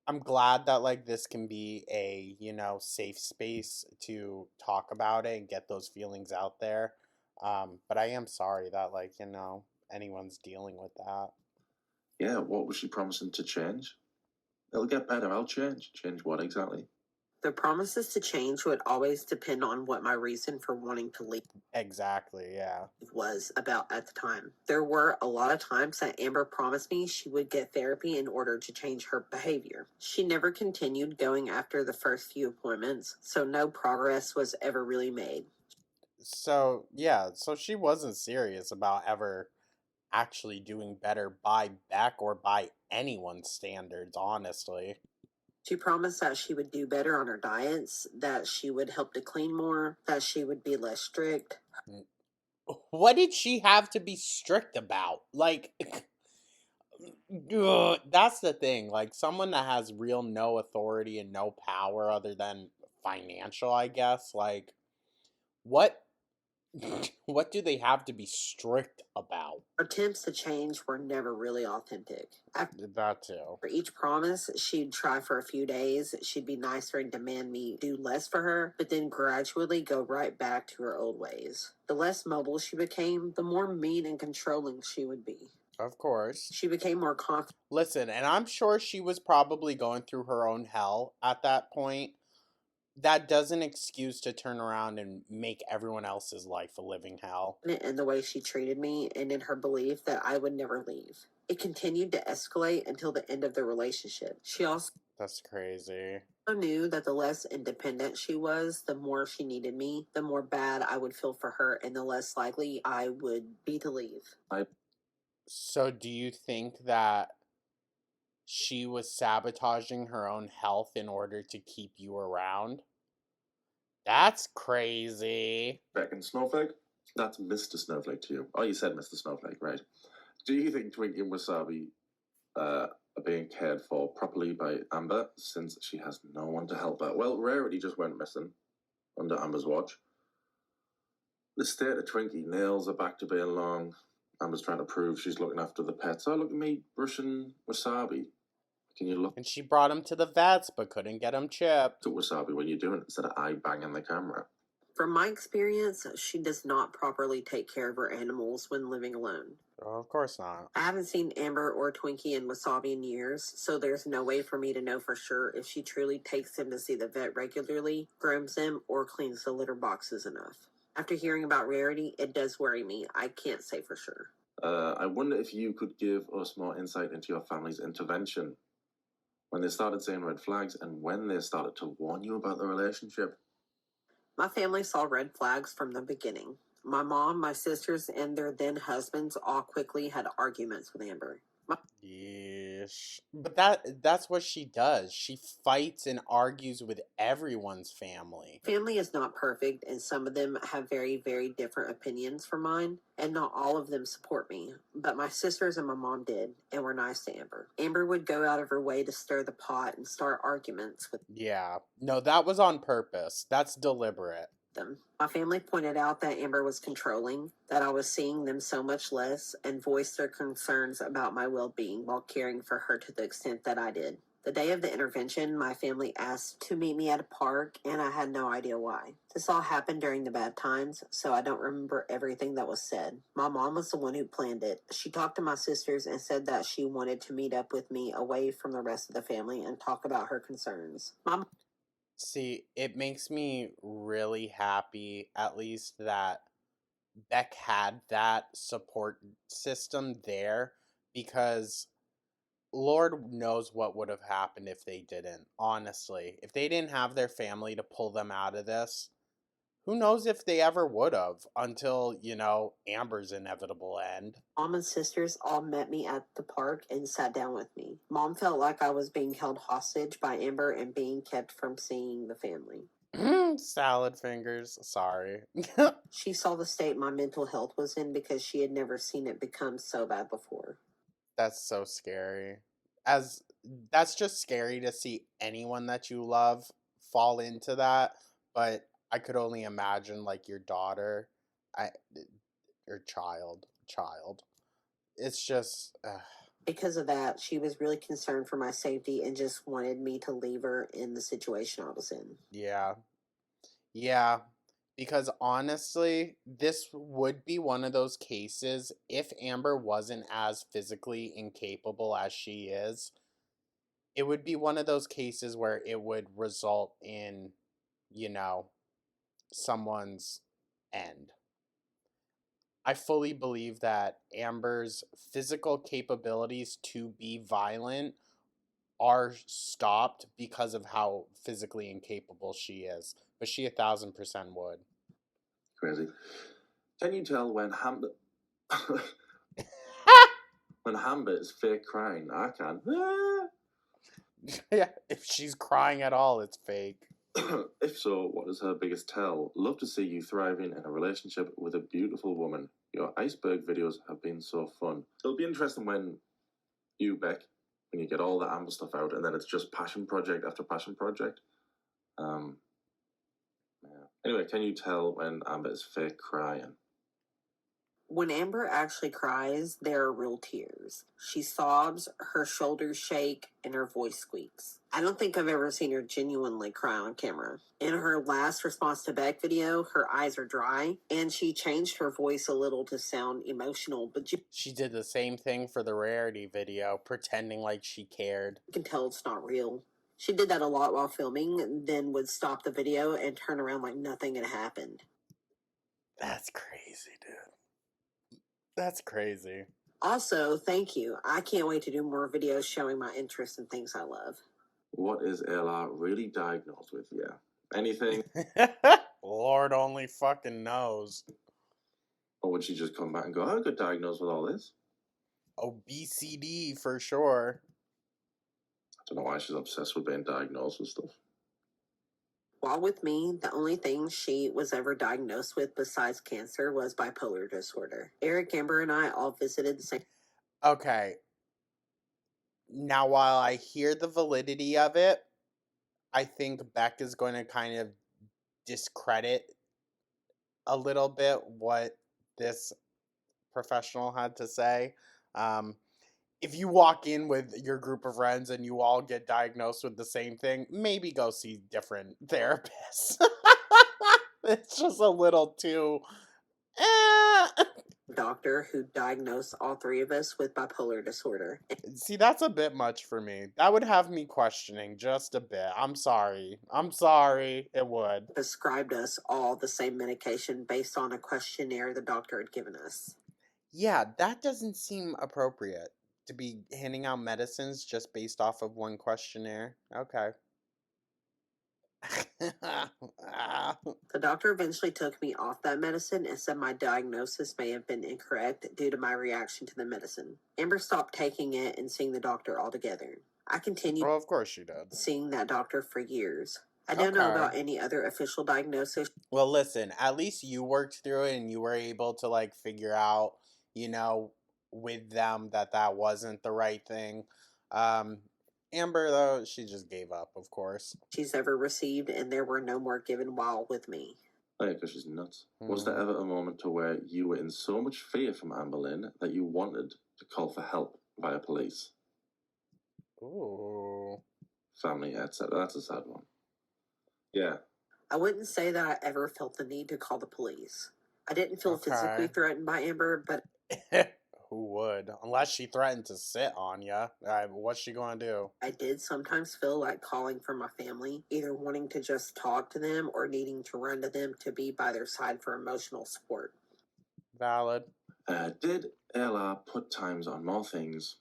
I'm glad that like this can be a, you know, safe space to talk about it and get those feelings out there. But I am sorry that like, you know, anyone's dealing with that. Yeah, what was she promising to change? It'll get better, I'll change. Change what exactly? The promises to change would always depend on what my reason for wanting to leave Exactly, yeah. was about at the time. There were a lot of times that Amber promised me she would get therapy in order to change her behavior. She never continued going after the first few appointments, so no progress was ever really made. So, yeah, so she wasn't serious about ever actually doing better by Beck or by anyone's standards, honestly. She promised that she would do better on her diets, that she would help to clean more, that she would be less strict. What did she have to be strict about? Like, that's the thing. Like, someone that has real no authority and no power other than financial, I guess. Like, what What do they have to be strict about? Her attempts to change were never really authentic. That too. For each promise, she'd try for a few days. She'd be nicer and demand me do less for her, but then gradually go right back to her old ways. The less mobile she became, the more mean and controlling she would be. Of course. She became more confident. Listen, and I'm sure she was probably going through her own hell at that point. That doesn't excuse to turn around and make everyone else's life a living hell. In the way she treated me and in her belief that I would never leave. It continued to escalate until the end of the relationship. She also That's crazy. knew that the less independent she was, the more she needed me, the more bad I would feel for her, and the less likely I would be to leave. So do you think that she was sabotaging her own health in order to keep you around? That's crazy. Back in Snowflake? That's Mr. Snowflake to you. Oh, you said Mr. Snowflake, right? Do you think Twinkie and Wasabi are being cared for properly by Amber since she has no one to help her? Well, Rarity just went missing under Amber's watch. The state of Twinkie nails her back to being long. Amber's trying to prove she's looking after the pets. Oh, look at me brushing Wasabi. Can you look And she brought him to the vets but couldn't get him chipped. at Wasabi when you're doing it instead of eye banging the camera? From my experience, she does not properly take care of her animals when living alone. Oh, of course not. I haven't seen Amber or Twinkie and Wasabi in years, so there's no way for me to know for sure if she truly takes them to see the vet regularly, grooms them, or cleans the litter boxes enough. After hearing about Rarity, it does worry me. I can't say for sure. I wonder if you could give us more insight into your family's intervention when they started seeing red flags and when they started to warn you about the relationship. My family saw red flags from the beginning. My mom, my sisters, and their then husbands all quickly had arguments with Amber. Yeesh. But that's what she does. She fights and argues with everyone's family. Family is not perfect, and some of them have very, very different opinions from mine, and not all of them support me. But my sisters and my mom did, and were nice to Amber. Amber would go out of her way to stir the pot and start arguments with Yeah. No, that was on purpose. That's deliberate. them. My family pointed out that Amber was controlling, that I was seeing them so much less, and voiced their concerns about my well-being while caring for her to the extent that I did. The day of the intervention, my family asked to meet me at a park, and I had no idea why. This all happened during the bad times, so I don't remember everything that was said. My mom was the one who planned it. She talked to my sisters and said that she wanted to meet up with me away from the rest of the family and talk about her concerns. See, it makes me really happy, at least, that Beck had that support system there, because Lord knows what would have happened if they didn't, honestly. If they didn't have their family to pull them out of this, who knows if they ever would have until, Amber's inevitable end. Mom and sisters all met me at the park and sat down with me. Mom felt like I was being held hostage by Amber and being kept from seeing the family. Salad fingers, sorry. She saw the state my mental health was in because she had never seen it become so bad before. That's so scary. That's just scary to see anyone that you love fall into that, but I could only imagine like your daughter, your child. It's just Because of that, she was really concerned for my safety and just wanted me to leave her in the situation I was in. yeah. Yeah, because honestly, this would be one of those cases if Amber wasn't as physically incapable as she is. It would be one of those cases where it would result in, someone's end. I fully believe that Amber's physical capabilities to be violent are stopped because of how physically incapable she is. But she 1,000% would. Crazy. Can you tell when Hamber when Hamber is fake crying? I can. Yeah, if she's crying at all, it's fake. If so, what is her biggest tell? Love to see you thriving in a relationship with a beautiful woman. Your iceberg videos have been so fun. It'll be interesting when you, Beck, when you get all the Amber stuff out and then it's just passion project after passion project. Yeah. Anyway, can you tell when Amber is fake crying? When Amber actually cries, there are real tears. She sobs, her shoulders shake, and her voice squeaks. I don't think I've ever seen her genuinely cry on camera. In her last response to Beck video, her eyes are dry, and she changed her voice a little to sound emotional, but you She did the same thing for the Rarity video, pretending like she cared. can tell it's not real. She did that a lot while filming, then would stop the video and turn around like nothing had happened. That's crazy, dude. That's crazy. Also, thank you. I can't wait to do more videos showing my interest in things I love. What is Ayla really diagnosed with? Yeah. Anything? Lord only fucking knows. Or would she just come back and go, I got diagnosed with all this? Obesity for sure. I don't know why she's obsessed with being diagnosed with stuff. While with me, the only thing she was ever diagnosed with besides cancer was bipolar disorder. Eric, Amber, and I all visited the same. Okay. Now, while I hear the validity of it, I think Beck is going to kind of discredit a little bit what this professional had to say. If you walk in with your group of friends and you all get diagnosed with the same thing, maybe go see different therapists. It's just a little too. Doctor who diagnosed all three of us with bipolar disorder. See, that's a bit much for me. That would have me questioning just a bit. I'm sorry. It would. Prescribed us all the same medication based on a questionnaire the doctor had given us. Yeah, that doesn't seem appropriate to be handing out medicines just based off of one questionnaire. Okay. The doctor eventually took me off that medicine and said my diagnosis may have been incorrect due to my reaction to the medicine. Amber stopped taking it and seeing the doctor altogether. I continued Well, of course she did. seeing that doctor for years. I don't know about any other official diagnosis. Well, listen, at least you worked through it and you were able to like figure out, with them that wasn't the right thing. Amber, though, she just gave up, of course. She's ever received, and there were no more given while with me. Oh, yeah, because she's nuts. Was there ever a moment to where you were in so much fear from AMBERLYNN that you wanted to call for help via police, Ooh. family, etc.? That's a sad one. Yeah. I wouldn't say that I ever felt the need to call the police. I didn't feel physically Okay. threatened by Amber, but Who would? Unless she threatened to sit on ya. What's she gonna do? I did sometimes feel like calling for my family, either wanting to just talk to them or needing to run to them to be by their side for emotional support. Valid. Did Ayla put times on more things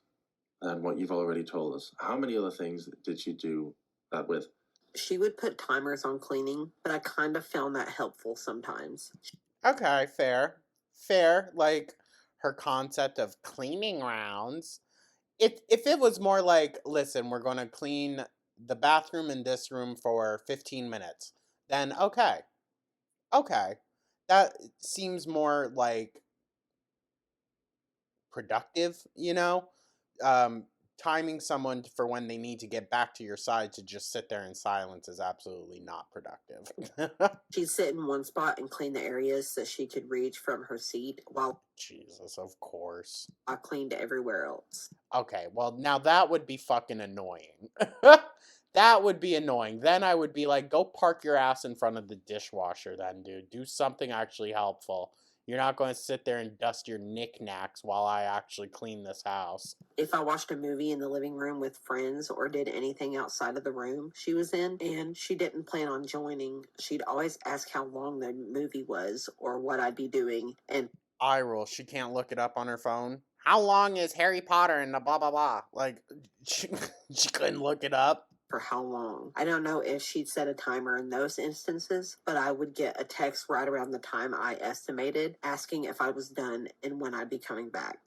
than what you've already told us? How many other things did you do that with? She would put timers on cleaning, but I kind of found that helpful sometimes. Okay, fair. Fair. Like her concept of cleaning rounds. If it was more like, listen, we're gonna clean the bathroom in this room for 15 minutes, then okay. Okay. That seems more like productive, timing someone for when they need to get back to your side to just sit there in silence is absolutely not productive. She'd sit in one spot and clean the areas that she could reach from her seat while Jesus, of course. I cleaned everywhere else. Okay, well, now that would be fucking annoying. That would be annoying. Then I would be like, go park your ass in front of the dishwasher then, dude. Do something actually helpful. You're not going to sit there and dust your knickknacks while I actually clean this house. If I watched a movie in the living room with friends or did anything outside of the room she was in and she didn't plan on joining, she'd always ask how long the movie was or what I'd be doing. And eye roll, she can't look it up on her phone. How long is Harry Potter and the blah blah blah? Like, she couldn't look it up. for how long. I don't know if she'd set a timer in those instances, but I would get a text right around the time I estimated asking if I was done and when I'd be coming back.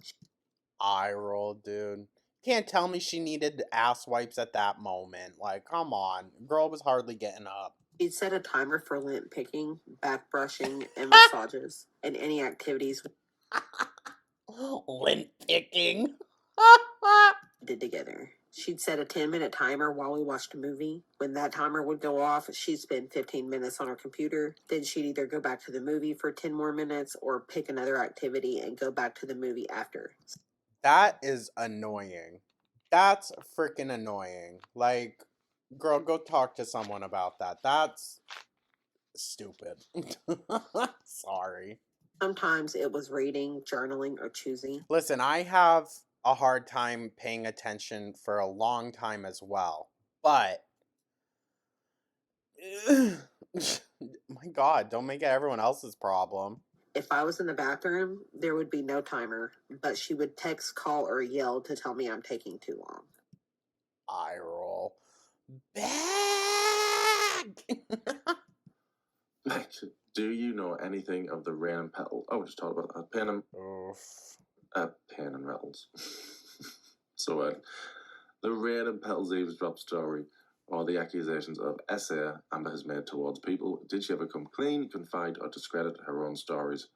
Eye roll, dude. Can't tell me she needed ass wipes at that moment. Like, come on. Girl was hardly getting up. She'd set a timer for lint picking, back brushing, and massages, and any activities Lint picking. we did together. She'd set a 10-minute timer while we watched a movie. When that timer would go off, she'd spend 15 minutes on her computer. Then she'd either go back to the movie for 10 more minutes or pick another activity and go back to the movie after. That is annoying. That's freaking annoying. Like, girl, go talk to someone about that. That's stupid. Sorry. Sometimes it was reading, journaling, or choosing. Listen, I have a hard time paying attention for a long time as well. But my God, don't make it everyone else's problem. If I was in the bathroom, there would be no timer, but she would text, call, or yell to tell me I'm taking too long. Eye roll. Back! Beck, do you know anything of the Rain and Petal? Oh, we just talked about that. Oof. Pain and Rattles. So, the Rain and Petals eavesdrop story, or the accusations of essay Amber has made towards people. Did she ever come clean, confide, or discredit her own stories?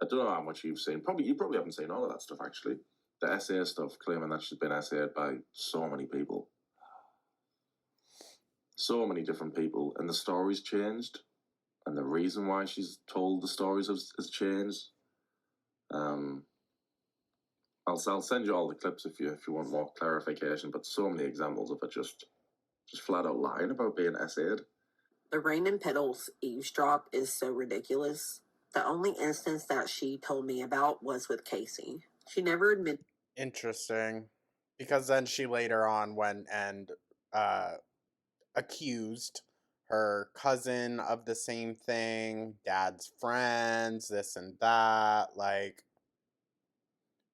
I don't know how much you've seen. You probably haven't seen all of that stuff, actually. The essay stuff, claiming that she's been essayed by so many people. So many different people, and the stories changed. And the reason why she's told the stories has changed. I'll send you all the clips if you want more clarification. But so many examples of it just flat out lying about being essayed. The Rain and Petals eavesdrop is so ridiculous. The only instance that she told me about was with Casey. She never admitted. Interesting. Because then she later on went and accused her cousin of the same thing, dad's friends, this and that, like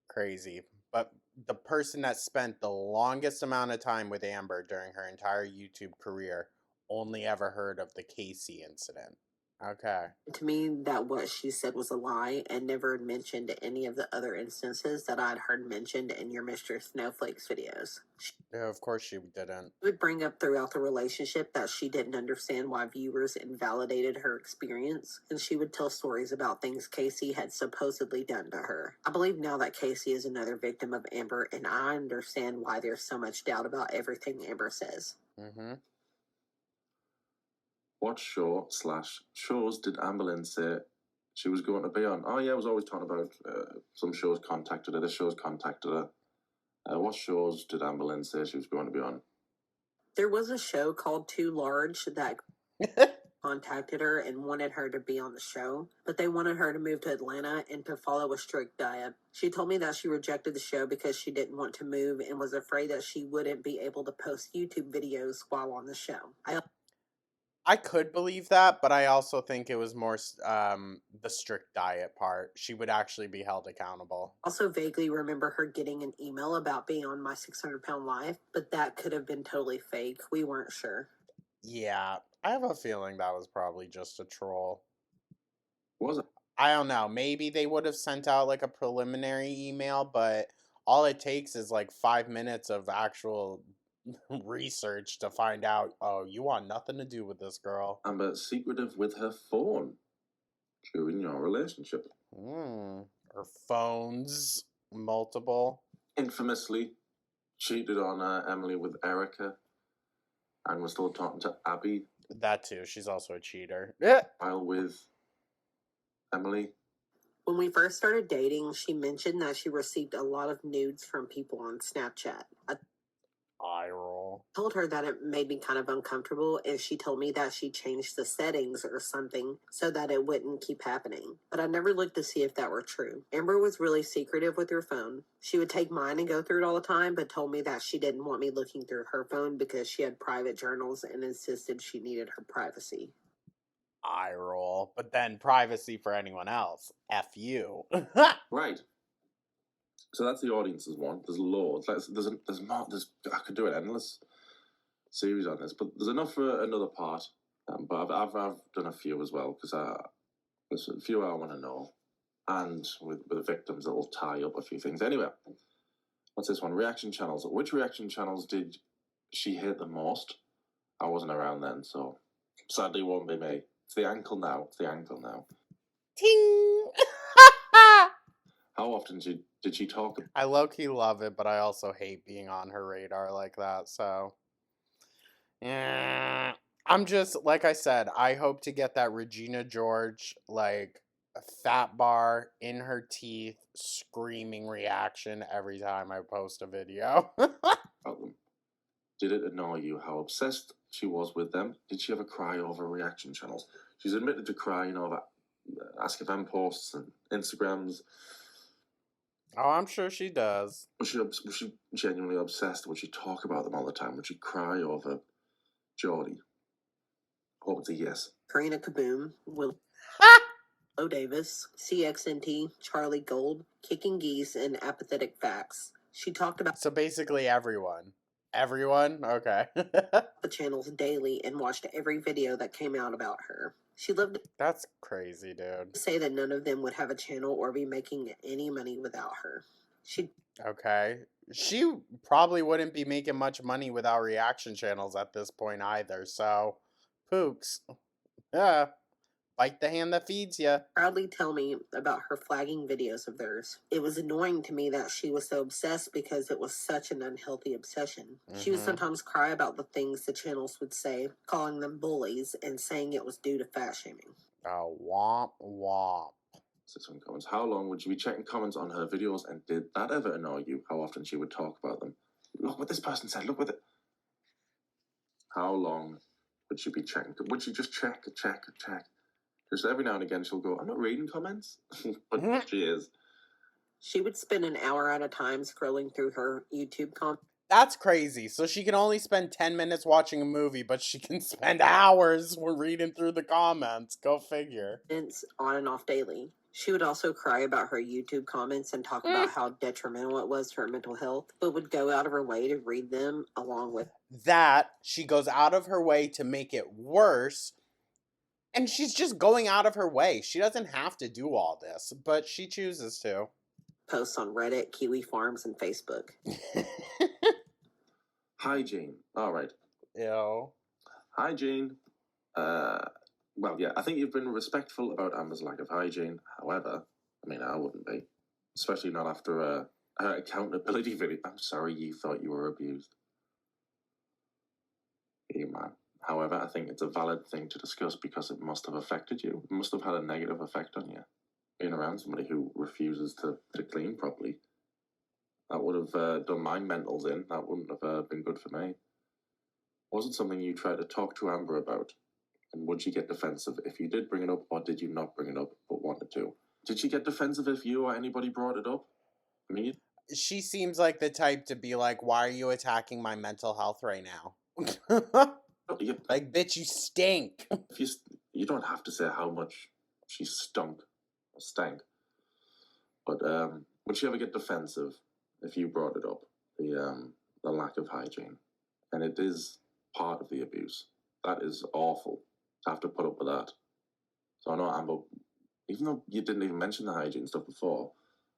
crazy. But the person that spent the longest amount of time with Amber during her entire YouTube career only ever heard of the Casey incident. Okay. To me that what she said was a lie and never mentioned any of the other instances that I'd heard mentioned in your Mr. Snowflake's videos. She Yeah, of course she didn't. would bring up throughout the relationship that she didn't understand why viewers invalidated her experience, and she would tell stories about things Casey had supposedly done to her. I believe now that Casey is another victim of Amber, and I understand why there's so much doubt about everything Amber says. Mm-hmm. What shows did AMBERLYNN say she was going to be on? Oh, yeah, I was always talking about some shows contacted her, this show's contacted her. What shows did AMBERLYNN say she was going to be on? There was a show called Too Large that contacted her and wanted her to be on the show, but they wanted her to move to Atlanta and to follow a strict diet. She told me that she rejected the show because she didn't want to move and was afraid that she wouldn't be able to post YouTube videos while on the show. I could believe that, but I also think it was more the strict diet part. She would actually be held accountable. Also vaguely remember her getting an email about being on My 600-Pound Life, but that could have been totally fake. We weren't sure. Yeah, I have a feeling that was probably just a troll. Was it? I don't know. Maybe they would have sent out like a preliminary email, but all it takes is like 5 minutes of actual research to find out, oh, you want nothing to do with this girl. Amber secretive with her phone during your relationship. Her phones, multiple. Infamously cheated on Emily with Erica, and was still talking to Abby. That too. She's also a cheater. While with Emily. When we first started dating, she mentioned that she received a lot of nudes from people on Snapchat. I Eye roll. told her that it made me kind of uncomfortable, and she told me that she changed the settings or something so that it wouldn't keep happening. But I never looked to see if that were true. Amber was really secretive with her phone. She would take mine and go through it all the time, but told me that she didn't want me looking through her phone because she had private journals and insisted she needed her privacy. Eye roll. But then privacy for anyone else. F you. Right. So that's the audience's one. There's loads. There's more. I could do an endless series on this, but there's enough for another part. But I've done a few as well because there's a few I want to know, and with the victims it'll tie up a few things. Anyway, what's this one? Reaction channels. Which reaction channels did she hate the most? I wasn't around then, so sadly it won't be me. It's the ankle now. Ting! How often Did she talk? I low-key love it, but I also hate being on her radar like that, so. Yeah. I'm just, like I said, I hope to get that Regina George, like, a fat bar in her teeth, screaming reaction every time I post a video. About them? Did it annoy you how obsessed she was with them? Did she ever cry over reaction channels? She's admitted to crying over Ask If M posts and Instagrams. Oh, I'm sure she does. Was she genuinely obsessed? Would she talk about them all the time? Would she cry over Geordie? What was a yes? Karina Kaboom, Willow Davis, CXNT, Charlie Gold, Kicking Geese, and Apathetic Facts. She talked about So basically everyone. Everyone? Okay. the channels daily and watched every video that came out about her. She lived That's crazy, dude. to say that none of them would have a channel or be making any money without her. She Okay. She probably wouldn't be making much money without reaction channels at this point either, so pooks. Yeah. Bite the hand that feeds you. proudly tell me about her flagging videos of theirs. It was annoying to me that she was so obsessed because it was such an unhealthy obsession. She would sometimes cry about the things the channels would say, calling them bullies and saying it was due to fat shaming. Oh, womp womp. Some comments. How long would you be checking comments on her videos, and did that ever annoy you? How often she would talk about them? Look what this person said. Look what it. How long would she be checking? Would she just check? Because every now and again she'll go, "I'm not reading comments," but she is. She would spend an hour at a time scrolling through her YouTube comments That's crazy. So she can only spend 10 minutes watching a movie, but she can spend hours reading through the comments. Go figure. on and off daily. She would also cry about her YouTube comments and talk about how detrimental it was to her mental health, but would go out of her way to read them along with That she goes out of her way to make it worse. And she's just going out of her way. She doesn't have to do all this, but she chooses to. posts on Reddit, Kiwi Farms, and Facebook. Hygiene. All right. Ew. Hygiene. Well, yeah, I think you've been respectful about Amber's lack of hygiene. However, I mean, I wouldn't be. Especially not after her accountability video. I'm sorry you thought you were abused. Yeah, man. However, I think it's a valid thing to discuss because it must have affected you. It must have had a negative effect on you. Being around somebody who refuses to clean properly. That would have done my mentals in. That wouldn't have been good for me. Wasn't something you tried to talk to Amber about? And would she get defensive if you did bring it up, or did you not bring it up but wanted to? Did she get defensive if you or anybody brought it up? I mean, She seems like the type to be like, why are you attacking my mental health right now? Like, bitch, you stink. if you don't have to say how much she stank, but would she ever get defensive if you brought it up? The lack of hygiene, and it is part of the abuse. That is awful to have to put up with that. So I know Amber, even though you didn't even mention the hygiene stuff before,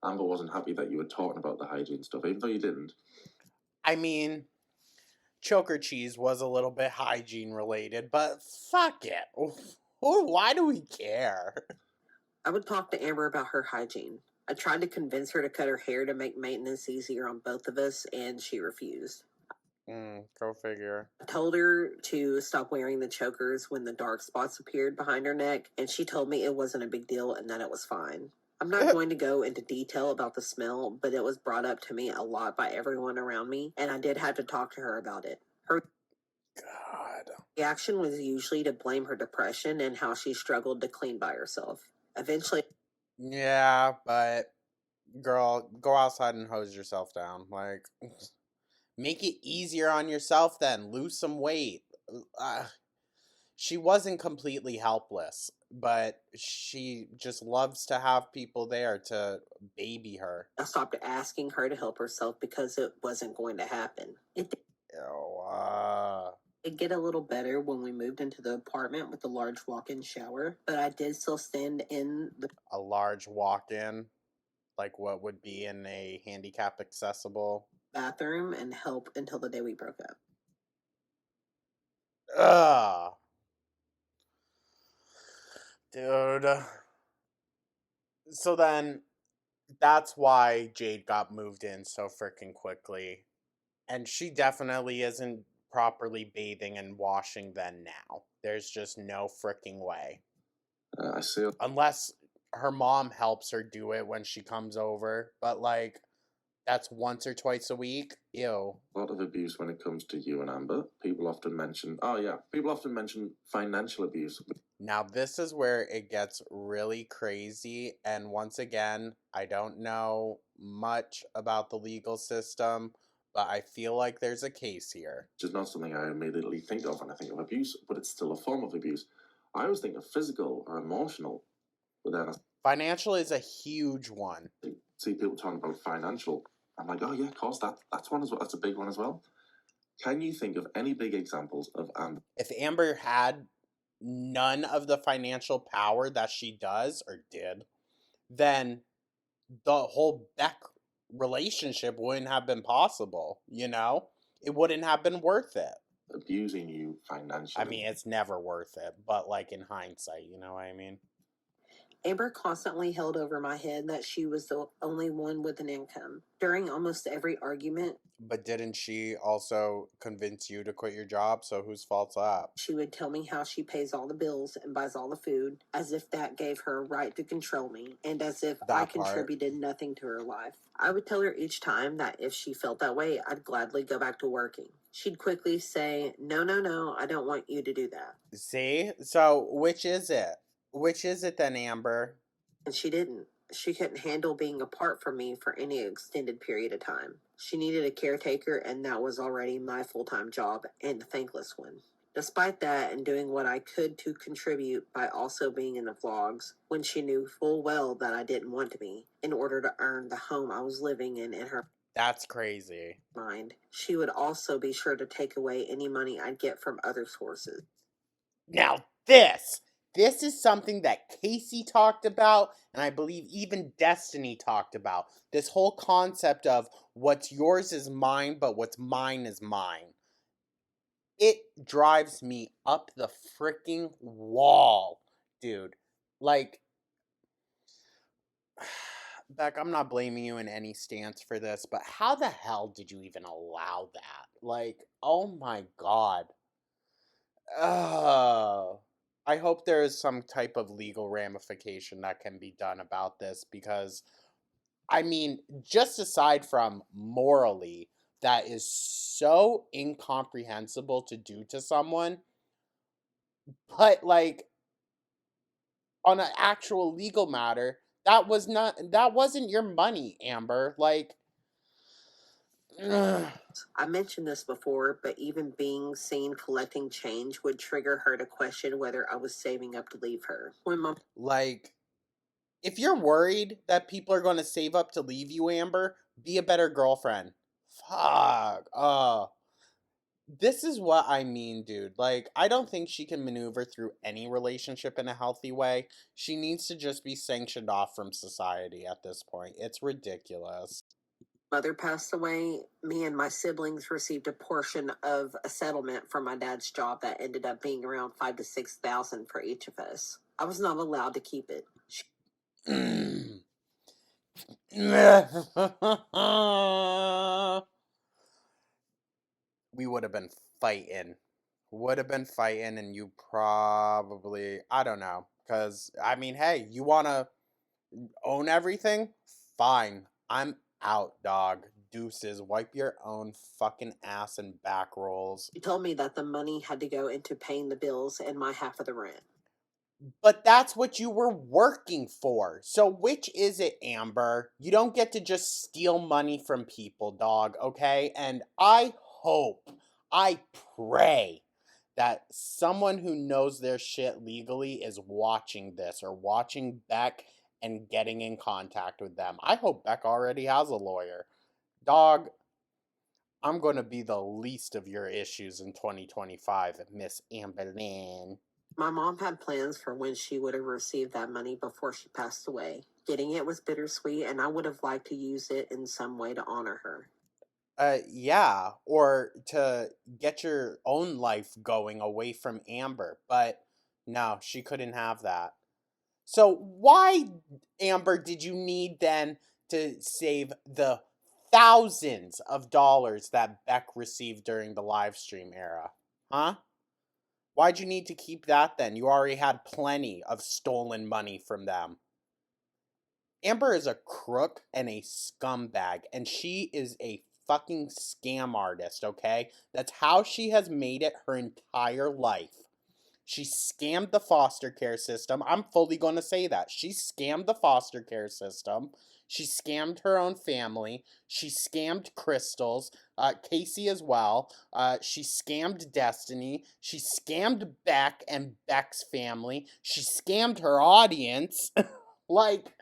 Amber wasn't happy that you were talking about the hygiene stuff, even though you didn't. I mean, choker cheese was a little bit hygiene related, but fuck it. Why do we care? I would talk to Amber about her hygiene. I tried to convince her to cut her hair to make maintenance easier on both of us, and she refused. Go figure. I told her to stop wearing the chokers when the dark spots appeared behind her neck, and she told me it wasn't a big deal and that it was fine. I'm not going to go into detail about the smell, but it was brought up to me a lot by everyone around me, and I did have to talk to her about it. Her God. reaction was usually to blame her depression and how she struggled to clean by herself. Eventually, Yeah, but girl, go outside and hose yourself down. Like, make it easier on yourself then. Lose some weight. She wasn't completely helpless, but she just loves to have people there to baby her. I stopped asking her to help herself because it wasn't going to happen. It did get a little better when we moved into the apartment with the large walk-in shower, but I did still stand in the a large walk-in, like what would be in a handicap accessible. bathroom and help until the day we broke up. Ugh. Dude. So then, That's why Jade got moved in so freaking quickly. And she definitely isn't properly bathing and washing then now. There's just no freaking way. I see a Unless her mom helps her do it when she comes over. But like, that's once or twice a week. Ew. lot of abuse when it comes to you and Amber. People often mention financial abuse. Now, this is where it gets really crazy. And once again, I don't know much about the legal system, but I feel like there's a case here. Which is not something I immediately think of when I think of abuse, but it's still a form of abuse. I always think of physical or emotional, but then I Financial is a huge one. see people talking about financial. I'm like, oh yeah, of course, that's one as well. That's a big one as well. Can you think of any big examples of Amber If Amber had none of the financial power that she does or did, then the whole Beck relationship wouldn't have been possible, you know? It wouldn't have been worth it. abusing you financially? I mean, it's never worth it, but like in hindsight, you know what I mean? Amber constantly held over my head that she was the only one with an income. During almost every argument, But didn't she also convince you to quit your job? So whose fault's that? she would tell me how she pays all the bills and buys all the food, as if that gave her a right to control me, and as if I That part. contributed nothing to her life. I would tell her each time that if she felt that way, I'd gladly go back to working. She'd quickly say, no, no, no, I don't want you to do that. See? So which is it? Which is it then, Amber? And she didn't. She couldn't handle being apart from me for any extended period of time. She needed a caretaker, and that was already my full-time job, and a thankless one. Despite that, and doing what I could to contribute by also being in the vlogs, when she knew full well that I didn't want to be, in order to earn the home I was living in her That's crazy. mind, she would also be sure to take away any money I'd get from other sources. Now this is something that Casey talked about, and I believe even Destiny talked about. This whole concept of what's yours is mine, but what's mine is mine. It drives me up the freaking wall, dude. Like, Beck, I'm not blaming you in any stance for this, but how the hell did you even allow that? Like, oh my god. Oh, I hope there is some type of legal ramification that can be done about this because, I mean, just aside from morally, that is so incomprehensible to do to someone, but like on an actual legal matter, that wasn't your money, Amber. Like, ugh. I mentioned this before, but even being seen collecting change would trigger her to question whether I was saving up to leave her. When my Like, if you're worried that people are going to save up to leave you, Amber, be a better girlfriend. Fuck. This is what I mean, dude. Like, I don't think she can maneuver through any relationship in a healthy way. She needs to just be sanctioned off from society at this point. It's ridiculous. mother passed away, me and my siblings received a portion of a settlement from my dad's job that ended up being around 5,000 to 6,000 for each of us. I was not allowed to keep it. We would have been fighting. And you probably, I don't know. Because, I mean, hey, you want to own everything? Fine. I'm out, dog. Deuces. Wipe your own fucking ass and back rolls. She told me that the money had to go into paying the bills and my half of the rent. But that's what you were working for. So which is it, Amber? You don't get to just steal money from people, dog, okay? And I pray that someone who knows their shit legally is watching this or watching Beck and getting in contact with them. I hope Beck already has a lawyer. Dog, I'm going to be the least of your issues in 2025, Miss AMBERLYNN. My mom had plans for when she would have received that money before she passed away. Getting it was bittersweet, and I would have liked to use it in some way to honor her. Yeah, or to get your own life going away from Amber, but no, she couldn't have that. So why, Amber, did you need then to save the thousands of dollars that Beck received during the live stream era? Huh? Why'd you need to keep that then? You already had plenty of stolen money from them. Amber is a crook and a scumbag, and she is a fucking scam artist, okay? That's how she has made it her entire life. She scammed the foster care system. I'm fully going to say that. She scammed the foster care system. She scammed her own family. She scammed Crystals, Casey as well. She scammed Destiny. She scammed Beck and Beck's family. She scammed her audience. Like,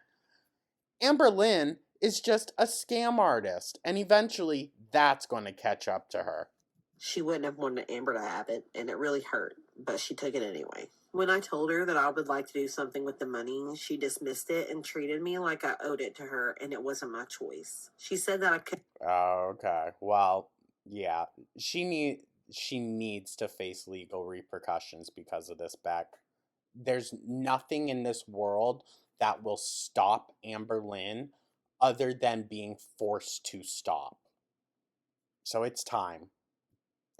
AMBERLYNN is just a scam artist, and eventually that's going to catch up to her. She wouldn't have wanted Amber to have it, and it really hurt, but she took it anyway. When I told her that I would like to do something with the money, she dismissed it and treated me like I owed it to her, and it wasn't my choice. She said that I could. Oh, okay. Well, yeah. She needs to face legal repercussions because of this, Beck. There's nothing in this world that will stop AMBERLYNN other than being forced to stop. So it's time.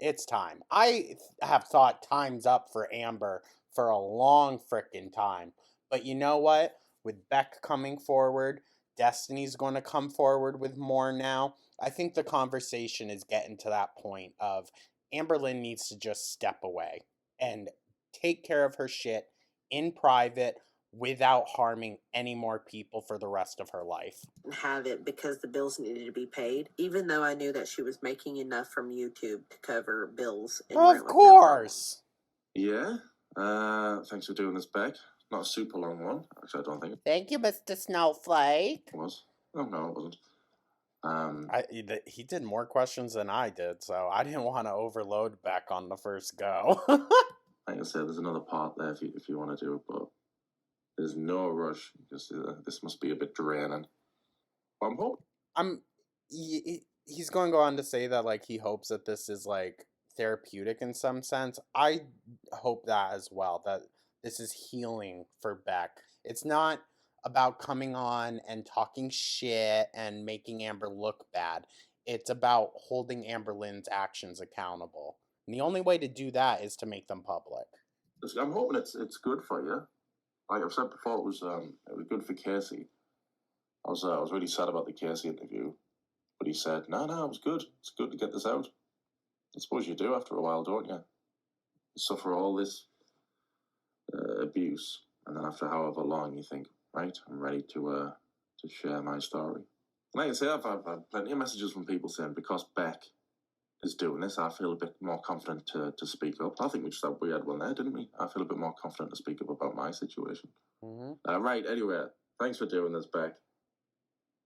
It's time. I have thought time's up for Amber for a long frickin' time. But you know what? With Beck coming forward, Destiny's going to come forward with more now. I think the conversation is getting to that point of AMBERLYNN needs to just step away and take care of her shit in private without harming any more people for the rest of her life. Have it because the bills needed to be paid, even though I knew that she was making enough from YouTube to cover bills and rent Of with no problem. course. Yeah. Thanks for doing this, Beck. Not a super long one. Actually, I don't think Thank you, Mr. Snowflake. it was. Oh, no, it wasn't. He did more questions than I did, so I didn't want to overload Beck on the first go. Like I said, there's another part there if you want to do it, but there's no rush because this must be a bit draining. But I'm hoping. He's going to go on to say that like he hopes that this is like therapeutic in some sense. I hope that as well, that this is healing for Beck. It's not about coming on and talking shit and making Amber look bad. It's about holding AMBERLYNN's actions accountable. And the only way to do that is to make them public. I'm hoping it's good for you. Like I've said before, it was good for Casey. I was really sad about the Casey interview, but he said, no, it was good. It's good to get this out. I suppose you do after a while, don't you? You suffer all this abuse, and then after however long, you think, right, I'm ready to share my story. Like I say, I've had plenty of messages from people saying because Beck is doing this, I feel a bit more confident to speak up. I think we had one there, didn't we? I feel a bit more confident to speak up about my situation. Mm-hmm. Right, anyway, thanks for doing this, Beck.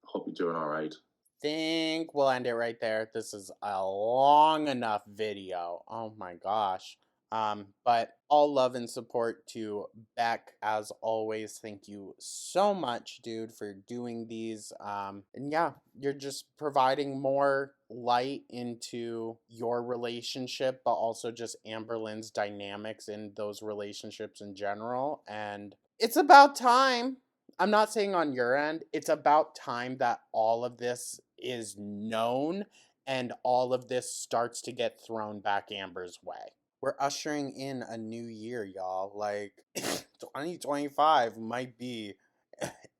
Hope you're doing all right. Think we'll end it right there. This is a long enough video. Oh my gosh. But all love and support to Beck as always. Thank you so much, dude, for doing these. And yeah, you're just providing more light into your relationship, but also just AMBERLYNN's dynamics in those relationships in general. And it's about time. I'm not saying on your end, it's about time that all of this is known and all of this starts to get thrown back Amber's way. We're ushering in a new year, y'all. Like, 2025 might be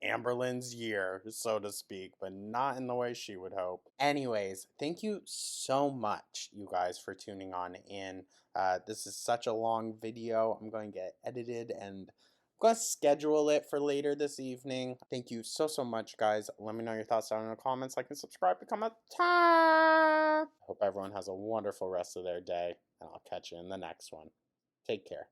AMBERLYNN's year, so to speak, but not in the way she would hope. Anyways, thank you so much, you guys, for tuning on in. This is such a long video. I'm going to get edited and I'm going to schedule it for later this evening. Thank you so much, guys. Let me know your thoughts down in the comments. Like and subscribe, become a top. Hope everyone has a wonderful rest of their day, and I'll catch you in the next one. Take care.